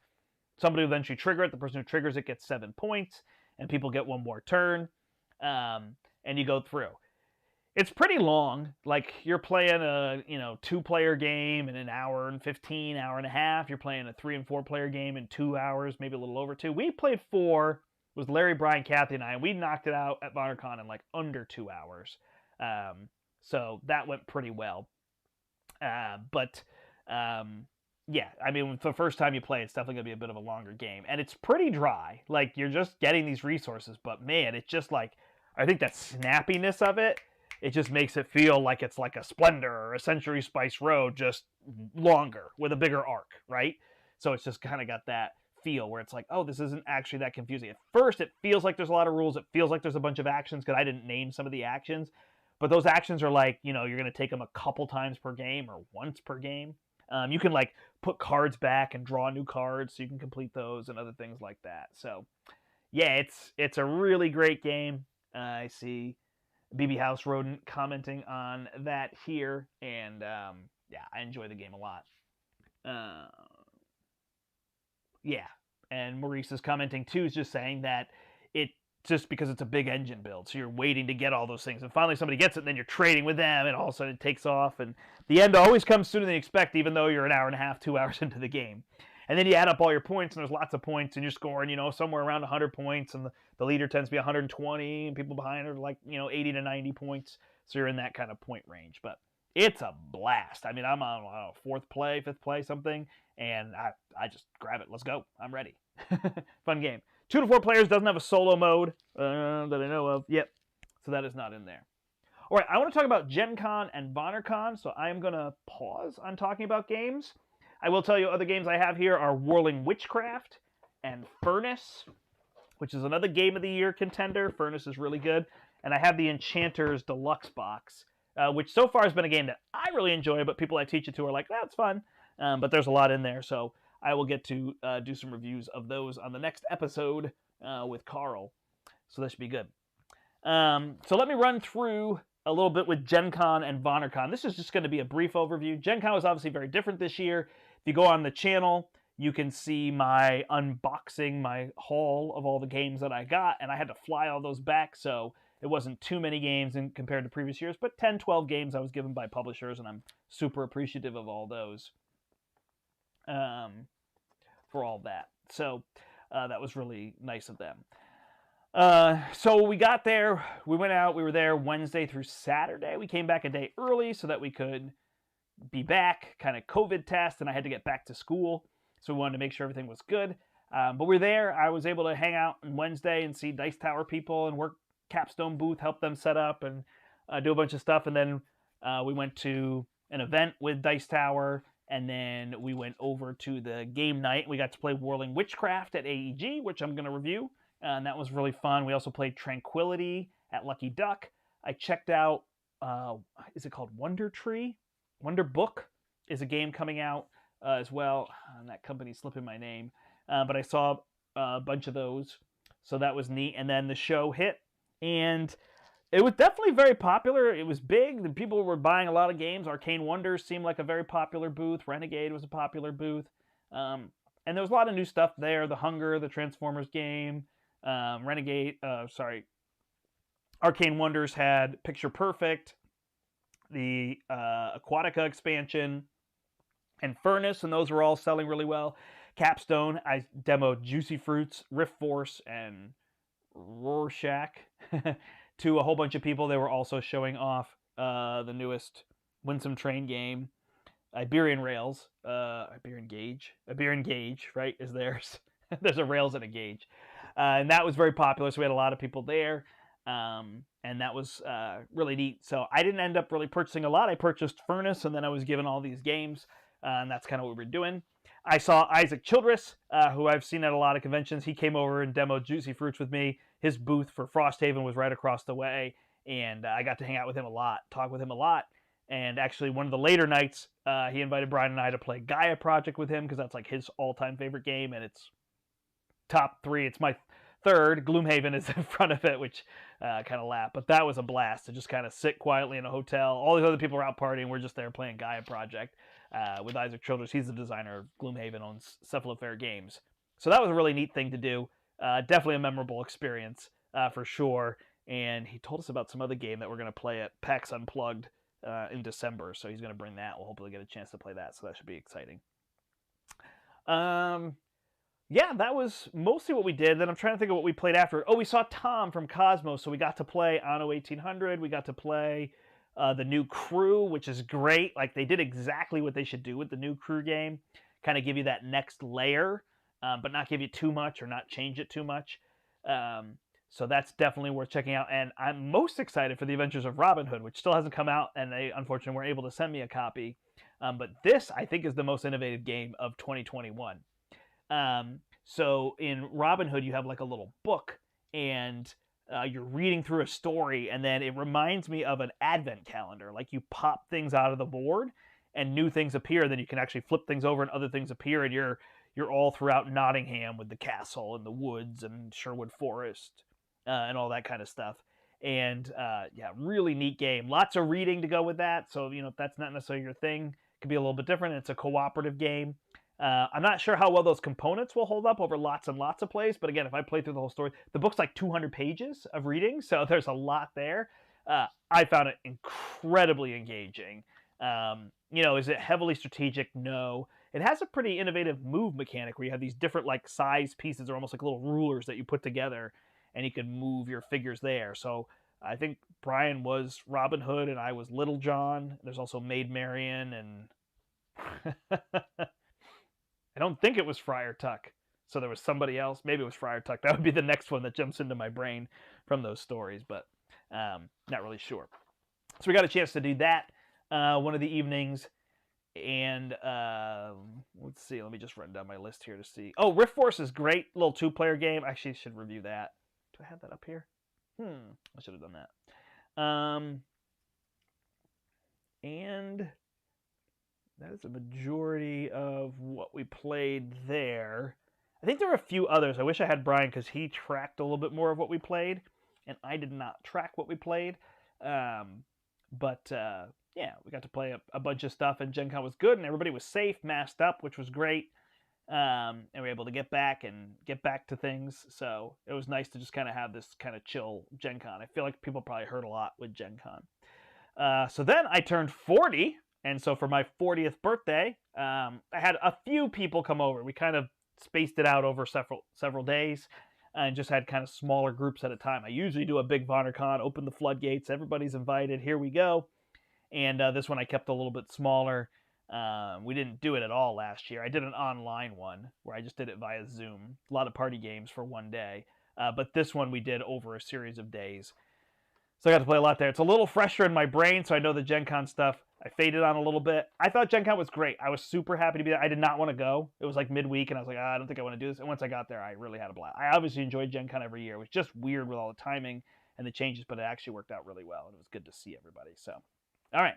Somebody will eventually trigger it. The person who triggers it gets 7 points, and people get 1 more turn, and you go through. It's pretty long. Like, you're playing a 2-player game in an hour and 15, hour and a half. You're playing a 3 and 4-player game in 2 hours, maybe a little over 2. We played 4. It was Larry, Brian, Kathy, and I, and we knocked it out at VannerCon in like under 2 hours. So that went pretty well. Yeah, I mean, the first time you play, it's definitely going to be a bit of a longer game. And it's pretty dry. Like, you're just getting these resources, but man, it's just like, I think that snappiness of it, it just makes it feel like it's like a Splendor or a Century Spice Road, just longer, with a bigger arc, right? So it's just kind of got that feel where it's like, oh, this isn't actually that confusing. At first, it feels like there's a lot of rules. It feels like there's a bunch of actions, because I didn't name some of the actions. But those actions are like, you're going to take them a couple times per game or once per game. You can like put cards back and draw new cards so you can complete those and other things like that. So yeah, it's a really great game. I see BB House Rodent commenting on that here, and yeah, I enjoy the game a lot. Yeah, and Maurice is commenting too, is just saying that it just because it's a big engine build, so you're waiting to get all those things, and finally somebody gets it, and then you're trading with them, and all of a sudden it takes off, and the end always comes sooner than you expect, even though you're an hour and a half, 2 hours into the game. And then you add up all your points, and there's lots of points, and you're scoring, somewhere around 100 points, and the leader tends to be 120, and people behind are like, 80 to 90 points, so you're in that kind of point range. But it's a blast. I mean, I'm on, 4th play, 5th play, something, and I just grab it. Let's go. I'm ready. Fun game. 2 to 4 players, doesn't have a solo mode that I know of. Yep, so that is not in there. All right, I want to talk about GenCon and VannerCon, so I'm going to pause on talking about games. I will tell you other games I have here are Whirling Witchcraft and Furnace, which is another Game of the Year contender. Furnace is really good. And I have the Enchanters Deluxe Box, which so far has been a game that I really enjoy, but people I teach it to are like, that's fun. But there's a lot in there, so I will get to do some reviews of those on the next episode with Carl. So that should be good. So let me run through a little bit with GenCon and VannerCon. This is just going to be a brief overview. GenCon was obviously very different this year. If you go on the channel, you can see my unboxing, my haul of all the games that I got, and I had to fly all those back, so it wasn't too many games compared to previous years, but 10, 12 games I was given by publishers, and I'm super appreciative of all those for all that. So that was really nice of them. So we got there, we went out, we were there Wednesday through Saturday. We came back a day early so that we could be back, kind of COVID test, and I had to get back to school. So we wanted to make sure everything was good. But we're there. I was able to hang out on Wednesday and see Dice Tower people and work Capstone booth, help them set up and do a bunch of stuff. And then we went to an event with Dice Tower, and then we went over to the game night. We got to play Whirling Witchcraft at AEG, which I'm going to review, and that was really fun. We also played Tranquility at Lucky Duck. I checked out, is it called Wonder Tree? Wonder Book is a game coming out as well. That company's slipping my name. But I saw a bunch of those, so that was neat. And then the show hit, and it was definitely very popular. It was big. The people were buying a lot of games. Arcane Wonders seemed like a very popular booth. Renegade was a popular booth. And there was a lot of new stuff there. The Hunger, the Transformers game. Arcane Wonders had Picture Perfect, the Aquatica expansion, and Furnace, and those were all selling really well. Capstone, I demoed Juicy Fruits, Rift Force, and Rorschach to a whole bunch of people. They were also showing off the newest Winsome Train game, Iberian Rails, Iberian Gauge, right, is theirs. There's a rails and a gauge. And that was very popular, so we had a lot of people there. And that was really neat. So I didn't end up really purchasing a lot. I purchased Furnace, and then I was given all these games, and that's kind of what we were doing. I saw Isaac Childress, who I've seen at a lot of conventions. He came over and demoed Juicy Fruits with me. His booth for Frosthaven was right across the way, and I got to hang out with him a lot, talk with him a lot. And actually, one of the later nights, he invited Brian and I to play Gaia Project with him, because that's like his all-time favorite game, and it's top 3. It's my third. Gloomhaven is in front of it, which kind of laugh. But that was a blast to just kind of sit quietly in a hotel. All these other people were out partying. We're just there playing Gaia Project with Isaac Childress. He's the designer of Gloomhaven, owns Cephalofair Games. So that was a really neat thing to do. Definitely a memorable experience for sure. And he told us about some other game that we're going to play at PAX Unplugged in December. So he's going to bring that. We'll hopefully get a chance to play that. So that should be exciting. Yeah, that was mostly what we did. Then I'm trying to think of what we played after. Oh, we saw Tom from Cosmos, so we got to play Anno 1800. We got to play the new Crew, which is great. Like, they did exactly what they should do with the new Crew game. Kind of give you that next layer, but not give you too much or not change it too much. So that's definitely worth checking out. And I'm most excited for the Adventures of Robin Hood, which still hasn't come out, and they unfortunately weren't able to send me a copy. But this, I think, is the most innovative game of 2021. So in Robin Hood, you have like a little book, and you're reading through a story, and then it reminds me of an advent calendar. Like, you pop things out of the board, and new things appear, and then you can actually flip things over, and other things appear, and you're all throughout Nottingham with the castle and the woods and Sherwood Forest and all that kind of stuff. And yeah, really neat game. Lots of reading to go with that. So, if that's not necessarily your thing, it could be a little bit different. It's a cooperative game. I'm not sure how well those components will hold up over lots and lots of plays, but again, if I play through the whole story, the book's like 200 pages of reading, so there's a lot there. I found it incredibly engaging. Is it heavily strategic? No. It has a pretty innovative move mechanic where you have these different like size pieces. They're almost like little rulers that you put together, and you can move your figures there. So I think Brian was Robin Hood, and I was Little John. There's also Maid Marian, and I don't think it was Friar Tuck. So there was somebody else. Maybe it was Friar Tuck. That would be the next one that jumps into my brain from those stories, but not really sure. So we got a chance to do that one of the evenings. And let's see. Let me just run down my list here to see. Oh, Rift Force is great. Little 2-player game. I actually should review that. Do I have that up here? I should have done that. And that is a majority of what we played there. I think there are a few others. I wish I had Brian, because he tracked a little bit more of what we played, and I did not track what we played. Yeah, we got to play a bunch of stuff, and GenCon was good, and everybody was safe, masked up, which was great. And we were able to get back to things. So it was nice to just kind of have this kind of chill GenCon. I feel like people probably heard a lot with GenCon. So then I turned 40. And so for my 40th birthday, I had a few people come over. We kind of spaced it out over several days and just had kind of smaller groups at a time. I usually do a big VannerCon, open the floodgates, everybody's invited, here we go. And this one I kept a little bit smaller. We didn't do it at all last year. I did an online one where I just did it via Zoom. A lot of party games for one day. But this one we did over a series of days. So I got to play a lot there. It's a little fresher in my brain, so I know the GenCon stuff. I faded on a little bit. I thought GenCon was great. I was super happy to be there. I did not want to go. It was like midweek, and I was like, I don't think I want to do this. And once I got there, I really had a blast. I obviously enjoyed GenCon every year. It was just weird with all the timing and the changes, but it actually worked out really well, and it was good to see everybody. So, all right.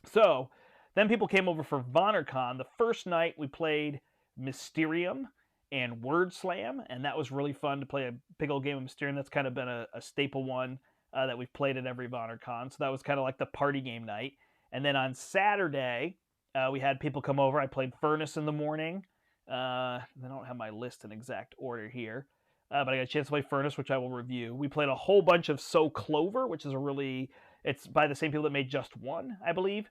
So then people came over for VannerCon. The first night we played Mysterium and Word Slam, and that was really fun to play a big old game of Mysterium. That's kind of been a staple one that we've played at every VannerCon. So that was kind of like the party game night. And then on Saturday, we had people come over. I played Furnace in the morning. I don't have my list in exact order here, but I got a chance to play Furnace, which I will review. We played a whole bunch of So Clover, which is it's by the same people that made Just One, I believe.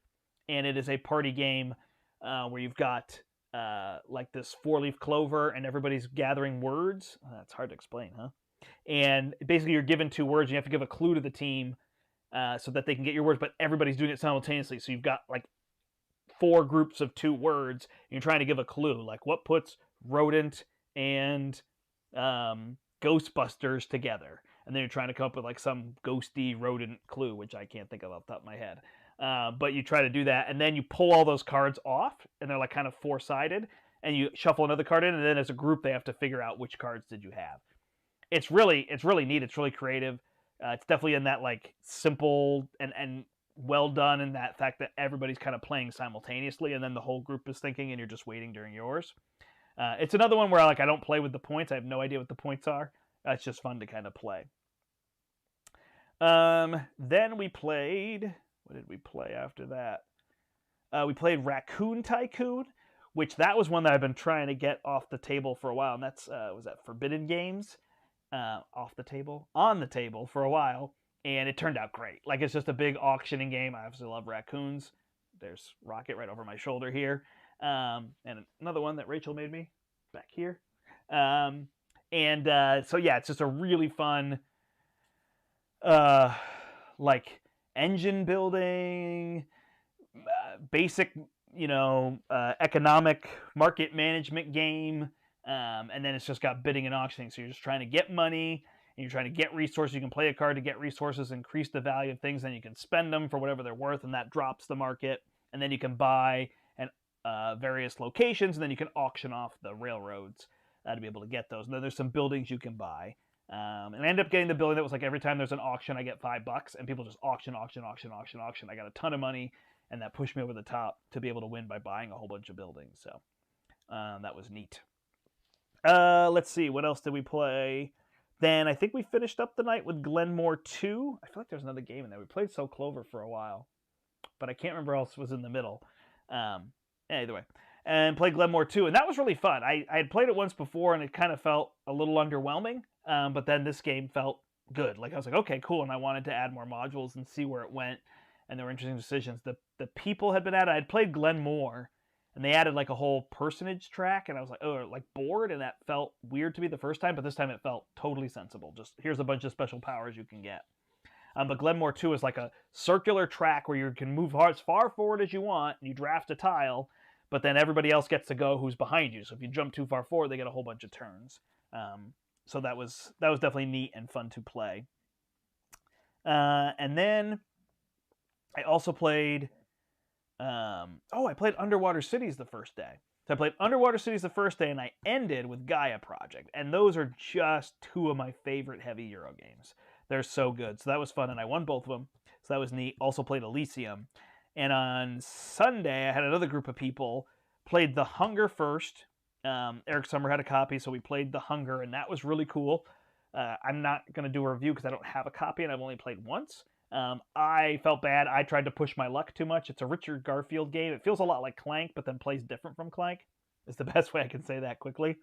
And it is a party game where you've got like this 4-leaf clover and everybody's gathering words. That's hard to explain, huh? And basically you're given 2 words and you have to give a clue to the team so that they can get your words, but everybody's doing it simultaneously. So you've got like 4 groups of 2 words and you're trying to give a clue, like what puts rodent and Ghostbusters together. And then you're trying to come up with like some ghosty rodent clue, which I can't think of off the top of my head. But you try to do that, and then you pull all those cards off, and they're like kind of 4-sided, and you shuffle another card in, and then as a group they have to figure out which cards did you have. It's really neat. It's really creative. It's definitely in that like simple and well done in that fact that everybody's kind of playing simultaneously, and then the whole group is thinking, and you're just waiting during yours. It's another one where like I don't play with the points. I have no idea what the points are. It's just fun to kind of play. Then we played. What did we play after that? We played Raccoon Tycoon, which that was one that I've been trying to get off the table for a while, and that's was that Forbidden Games on the table for a while, and it turned out great. Like it's just a big auctioning game. I obviously love raccoons. There's Rocket right over my shoulder here, and another one that Rachel made me back here. So yeah, it's just a really fun like engine building, basic, economic market management game. And then it's just got bidding and auctioning. So you're just trying to get money and you're trying to get resources. You can play a card to get resources, increase the value of things, then you can spend them for whatever they're worth, and that drops the market. And then you can buy various locations, and then you can auction off the railroads to be able to get those. And then there's some buildings you can buy. And I ended up getting the building that was like every time there's an auction, I get $5, and people just auction. I got a ton of money, and that pushed me over the top to be able to win by buying a whole bunch of buildings. So that was neat. Let's see, what else did we play? Then I think we finished up the night with Glenmore 2. I feel like there's another game in there. We played So Clover for a while, but I can't remember what else was in the middle. Either way. And played Glenmore 2, and that was really fun. I had played it once before, and it kind of felt a little underwhelming. But then this game felt good. Like I was like, okay, cool. And I wanted to add more modules and see where it went. And there were interesting decisions. The people had been at it. I had played Glenmore, and they added like a whole personage track. And I was like, oh, like bored. And that felt weird to me the first time. But this time it felt totally sensible. Just here's a bunch of special powers you can get. But Glenmore 2 is like a circular track where you can move as far forward as you want. And you draft a tile. But then everybody else gets to go who's behind you. So if you jump too far forward, they get a whole bunch of turns. So that was definitely neat and fun to play. And then I also played, I played Underwater Cities the first day. So I played Underwater Cities the first day, and I ended with Gaia Project. And those are just 2 of my favorite heavy Euro games. They're so good. So that was fun, and I won both of them. So that was neat. Also played Elysium. And on Sunday, I had another group of people, played The Hunger first. Eric Summer had a copy, so we played The Hunger, and that was really cool. I'm not going to do a review because I don't have a copy, and I've only played once. I felt bad. I tried to push my luck too much. It's a Richard Garfield game. It feels a lot like Clank, but then plays different from Clank. Is the best way I can say that quickly.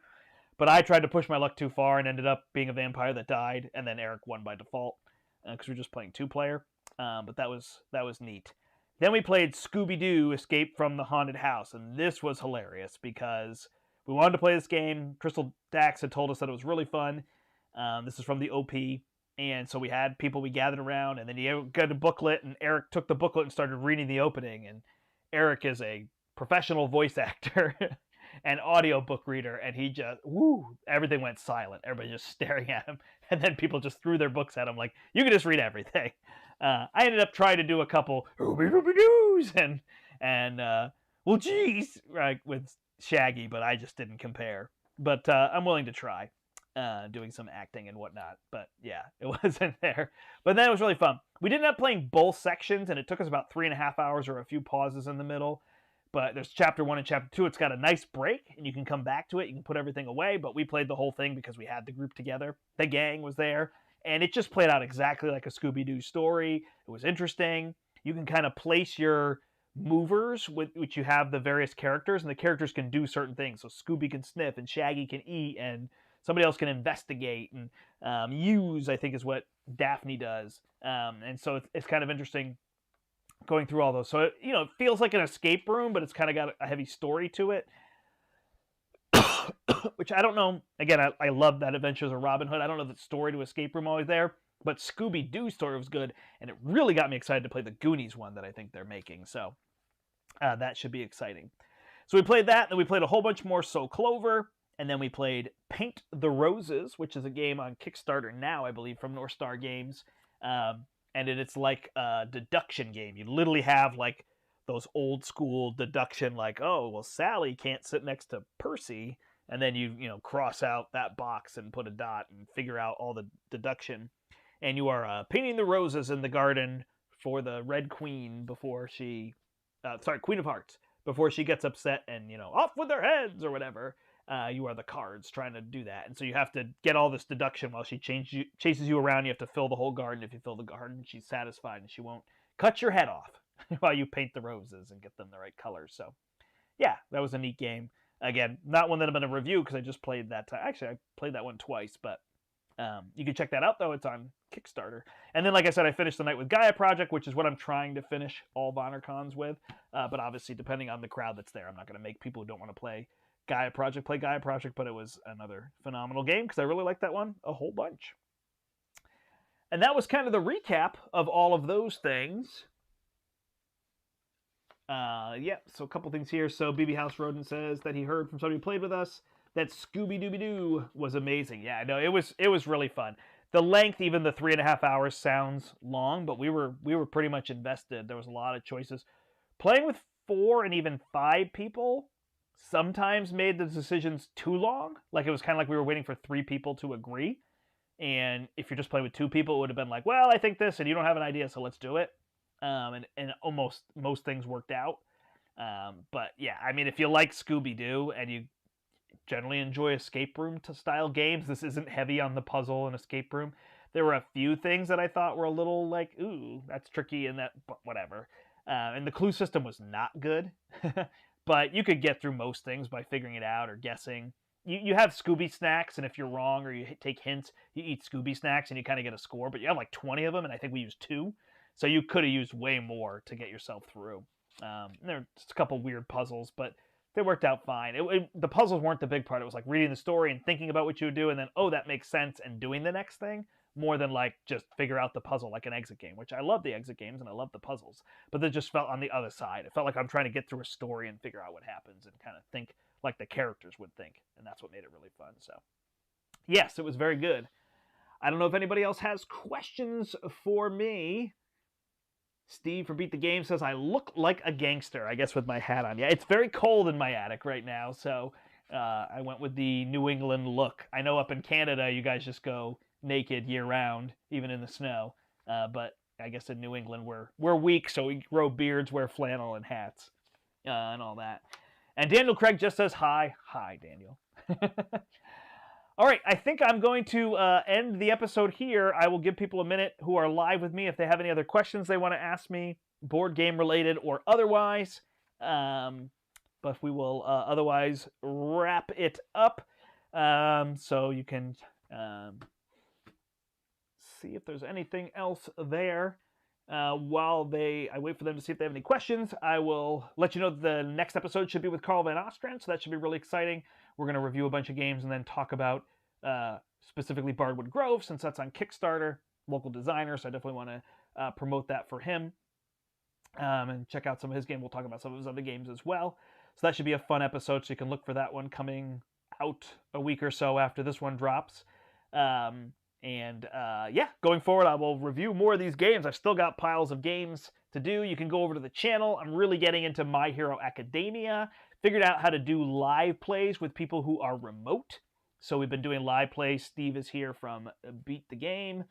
But I tried to push my luck too far and ended up being a vampire that died, and then Eric won by default because we were just playing 2-player. But that was neat. Then we played Scooby-Doo Escape from the Haunted House, and this was hilarious because we wanted to play this game. Crystal Dax had told us that it was really fun. This is from the OP, and so we had people we gathered around, and then you got a booklet, and Eric took the booklet and started reading the opening, and Eric is a professional voice actor and audiobook reader, and he just, everything went silent. Everybody just staring at him, and then people just threw their books at him like, you can just read everything. I ended up trying to do a couple Ooby-Dooby-Doos and well, geez, right, with Shaggy, but I just didn't compare. But I'm willing to try doing some acting and whatnot. But yeah, it wasn't there. But then it was really fun. We did end up playing both sections, and it took us about 3.5 hours or a few pauses in the middle. But there's chapter 1 and chapter 2. It's got a nice break, and you can come back to it. You can put everything away, but we played the whole thing because we had the group together. The gang was there, and it just played out exactly like a Scooby-Doo story. It was interesting. You can kind of place your movers with which you have the various characters, and the characters can do certain things. So Scooby can sniff, and Shaggy can eat, and somebody else can investigate, and use, I think, is what Daphne does. And so it's kind of interesting going through all those. So, it feels like an escape room, but it's kind of got a heavy story to it. Which I don't know. Again, I love that Adventures of Robin Hood. I don't know the story to escape room always there, but Scooby-Doo story was good, and it really got me excited to play the Goonies one that I think they're making. So that should be exciting. So we played that, and then we played a whole bunch more So Clover, and then we played Paint the Roses, which is a game on Kickstarter now, I believe, from North Star Games. And it's like a deduction game. You literally have like those old school deduction, like, oh, well, Sally can't sit next to Percy. And then you cross out that box and put a dot and figure out all the deduction. And you are painting the roses in the garden for the Red Queen before she, Queen of Hearts, before she gets upset and, off with their heads or whatever. You are the cards trying to do that. And so you have to get all this deduction while she chases you around. You have to fill the whole garden. If you fill the garden, she's satisfied and she won't cut your head off while you paint the roses and get them the right colors. So, yeah, that was a neat game. Again, not one that I'm going to review because I just played that time. Actually, I played that one twice, but you can check that out, though. It's on Kickstarter. And then, like I said, I finished the night with Gaia Project, which is what I'm trying to finish all VannerCons with. But obviously, depending on the crowd that's there, I'm not going to make people who don't want to play Gaia Project, but it was another phenomenal game because I really liked that one a whole bunch. And that was kind of the recap of all of those things. So a couple things here. So BB House Rodent says that he heard from somebody who played with us that Scooby-Dooby-Doo was amazing. Yeah, I know, it was really fun. The length, even the 3.5 hours, sounds long, but we were pretty much invested. There was a lot of choices. Playing with 4 and even 5 people sometimes made the decisions too long. Like, it was kind of like we were waiting for 3 people to agree. And if you're just playing with 2 people, it would have been like, well, I think this, and you don't have an idea, so let's do it. And almost most things worked out. But yeah, I mean, if you like Scooby-Doo and you generally enjoy escape room style games, this isn't heavy on the puzzle and escape room. There were a few things that I thought were a little like, ooh, that's tricky, and that, but whatever. And the clue system was not good. But you could get through most things by figuring it out or guessing. You have Scooby snacks, and if you're wrong or you take hints, you eat Scooby snacks and you kind of get a score. But you have like 20 of them, and I think we used 2. So you could have used way more to get yourself through. There were just a couple weird puzzles, but they worked out fine. The puzzles weren't the big part. It was like reading the story and thinking about what you would do, and then, oh, that makes sense, and doing the next thing, more than like just figure out the puzzle like an exit game, which I love the exit games and I love the puzzles, but they just felt on the other side. It felt like I'm trying to get through a story and figure out what happens and kind of think like the characters would think, and that's what made it really fun. So yes, it was very good. I don't know if anybody else has questions for me. Steve from Beat the Game says, I look like a gangster, I guess with my hat on. Yeah, it's very cold in my attic right now, so I went with the New England look. I know up in Canada, you guys just go naked year-round, even in the snow. But I guess in New England, we're weak, so we grow beards, wear flannel and hats, and all that. And Daniel Craig just says, hi. Hi, Daniel. All right, I think I'm going to end the episode here. I will give people a minute who are live with me if they have any other questions they want to ask me, board game related or otherwise. But we will otherwise wrap it up. So you can see if there's anything else there. While I wait for them to see if they have any questions, I will let you know that the next episode should be with Carl Van Ostrand, so that should be really exciting. We're going to review a bunch of games and then talk about specifically Bardwood Grove, since that's on Kickstarter, local designer, so I definitely want to promote that for him. and check out some of his game. We'll talk about some of his other games as well. So that should be a fun episode, so you can look for that one coming out a week or so after this one drops. Yeah, going forward, I will review more of these games. I've still got piles of games to do. You can go over to the channel. I'm really getting into My Hero Academia. Figured out how to do live plays with people who are remote. So we've been doing live plays. Steve is here from Beat the Game.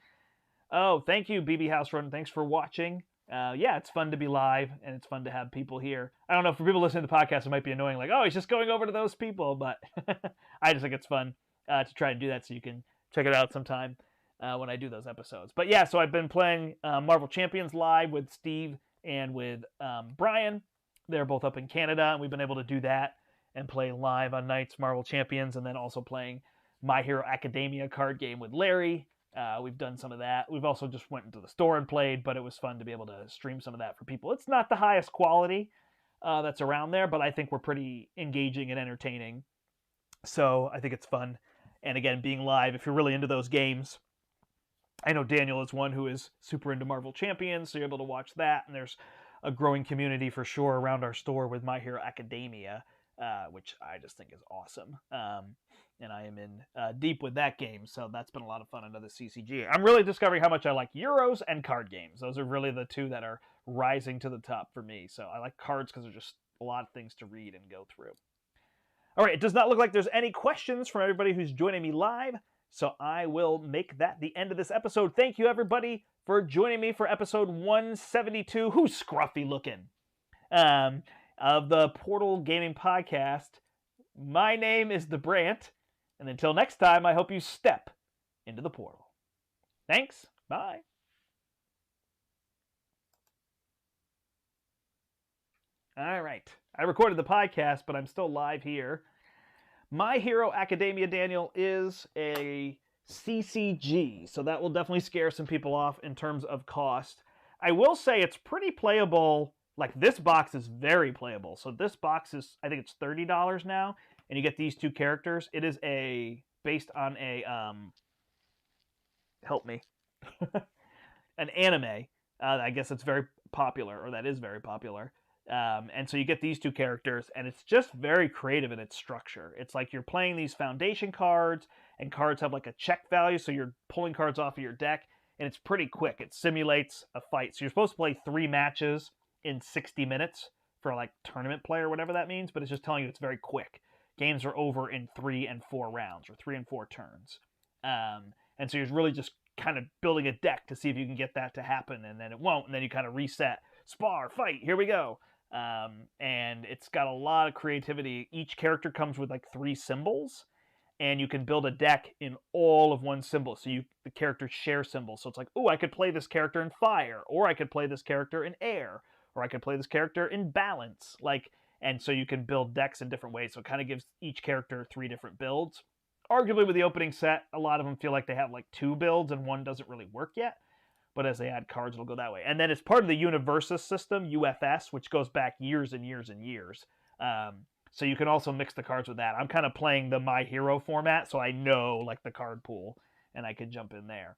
Oh, thank you, BB House Run. Thanks for watching. Yeah, it's fun to be live, and it's fun to have people here. I don't know, for people listening to the podcast, it might be annoying, like, oh, he's just going over to those people, but I just think it's fun to try and do that, so you can check it out sometime when I do those episodes. But yeah, so I've been playing Marvel Champions live with Steve and with Brian. They're both up in Canada, and we've been able to do that and play live on nights Marvel Champions, and then also playing My Hero Academia card game with Larry. We've done some of that. We've also just went into the store and played, but it was fun to be able to stream some of that for people. It's not the highest quality that's around there, but I think we're pretty engaging and entertaining. So I think it's fun. And again, being live, if you're really into those games, I know Daniel is one who is super into Marvel Champions, so you're able to watch that. And there's a growing community for sure around our store with My Hero Academia, which I just think is awesome. And I am in deep with that game, so that's been a lot of fun under the CCG. I'm really discovering how much I like Euros and card games. Those are really the two that are rising to the top for me. So I like cards because there's just a lot of things to read and go through. All right, it does not look like there's any questions from everybody who's joining me live, so I will make that the end of this episode. Thank you, everybody, for joining me for episode 172. Who's scruffy looking? Of the Portal Gaming Podcast. My name is the Brandt. And until next time, I hope you step into the portal. Thanks. Bye. All right. I recorded the podcast, but I'm still live here. My Hero Academia, Daniel, is a CCG, so that will definitely scare some people off in terms of cost. I will say it's pretty playable. Like, this box is very playable. So this box is, I think it's $30 now. And you get these two characters. It is based on a, help me, an anime. I guess it's very popular, or that is very popular. And so you get these two characters, and it's just very creative in its structure. It's like you're playing these foundation cards, and cards have like a check value, so you're pulling cards off of your deck, and it's pretty quick. It simulates a fight. So you're supposed to play 3 matches in 60 minutes for like tournament play or whatever that means, but it's just telling you it's very quick. Games are over in 3 and 4 rounds, or 3 and 4 turns. And so you're really just kind of building a deck to see if you can get that to happen, and then it won't, and then you kind of reset. Spar, fight, here we go. And it's got a lot of creativity. Each character comes with like 3 symbols, and you can build a deck in all of one symbol. So the characters share symbols. So it's like, oh, I could play this character in fire, or I could play this character in air, or I could play this character in balance. And so you can build decks in different ways. So it kind of gives each character 3 different builds. Arguably with the opening set, a lot of them feel like they have like 2 builds and one doesn't really work yet. But as they add cards, it'll go that way. And then it's part of the Universus system, UFS, which goes back years and years and years. So you can also mix the cards with that. I'm kind of playing the My Hero format, so I know like the card pool, and I can jump in there.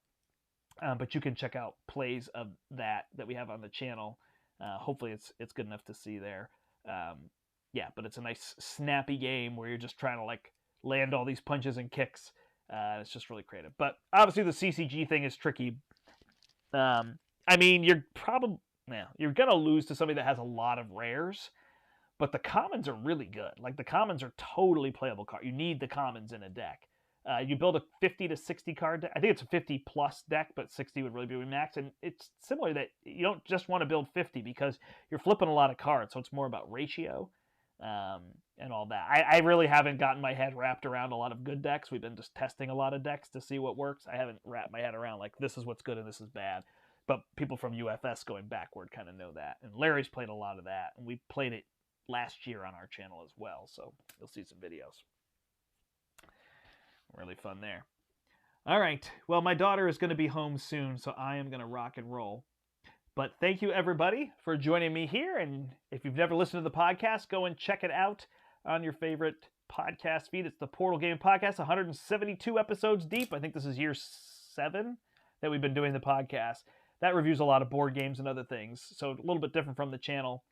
But you can check out plays of that we have on the channel. Hopefully it's good enough to see there. Yeah, but it's a nice snappy game where you're just trying to like land all these punches and kicks. It's just really creative. But obviously the CCG thing is tricky. I mean, you're gonna lose to somebody that has a lot of rares, but the commons are really good. Like the commons are totally playable card. You need the commons in a deck. You build a 50 to 60 card deck. I think it's a 50 plus deck, but 60 would really be max. And it's similar that you don't just want to build 50 because you're flipping a lot of cards. So it's more about ratio and all that. I really haven't gotten my head wrapped around a lot of good decks. We've been just testing a lot of decks to see what works. I haven't wrapped my head around like this is what's good and this is bad. But people from UFS going backward kind of know that. And Larry's played a lot of that. And we played it last year on our channel as well. So you'll see some videos. Really fun there. All right. Well, my daughter is going to be home soon, so I am going to rock and roll. But thank you, everybody, for joining me here. And if you've never listened to the podcast, go and check it out on your favorite podcast feed. It's the Portal Gaming Podcast, 172 episodes deep. I think this is year 7 that we've been doing the podcast. that reviews a lot of board games and other things. So a little bit different from the channel.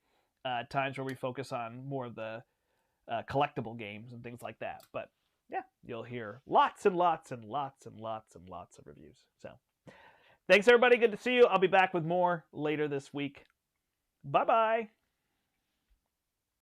Times where we focus on more of the collectible games and things like that. But yeah, you'll hear lots and lots and lots and lots and lots of reviews. So thanks, everybody. Good to see you. I'll be back with more later this week. Bye-bye.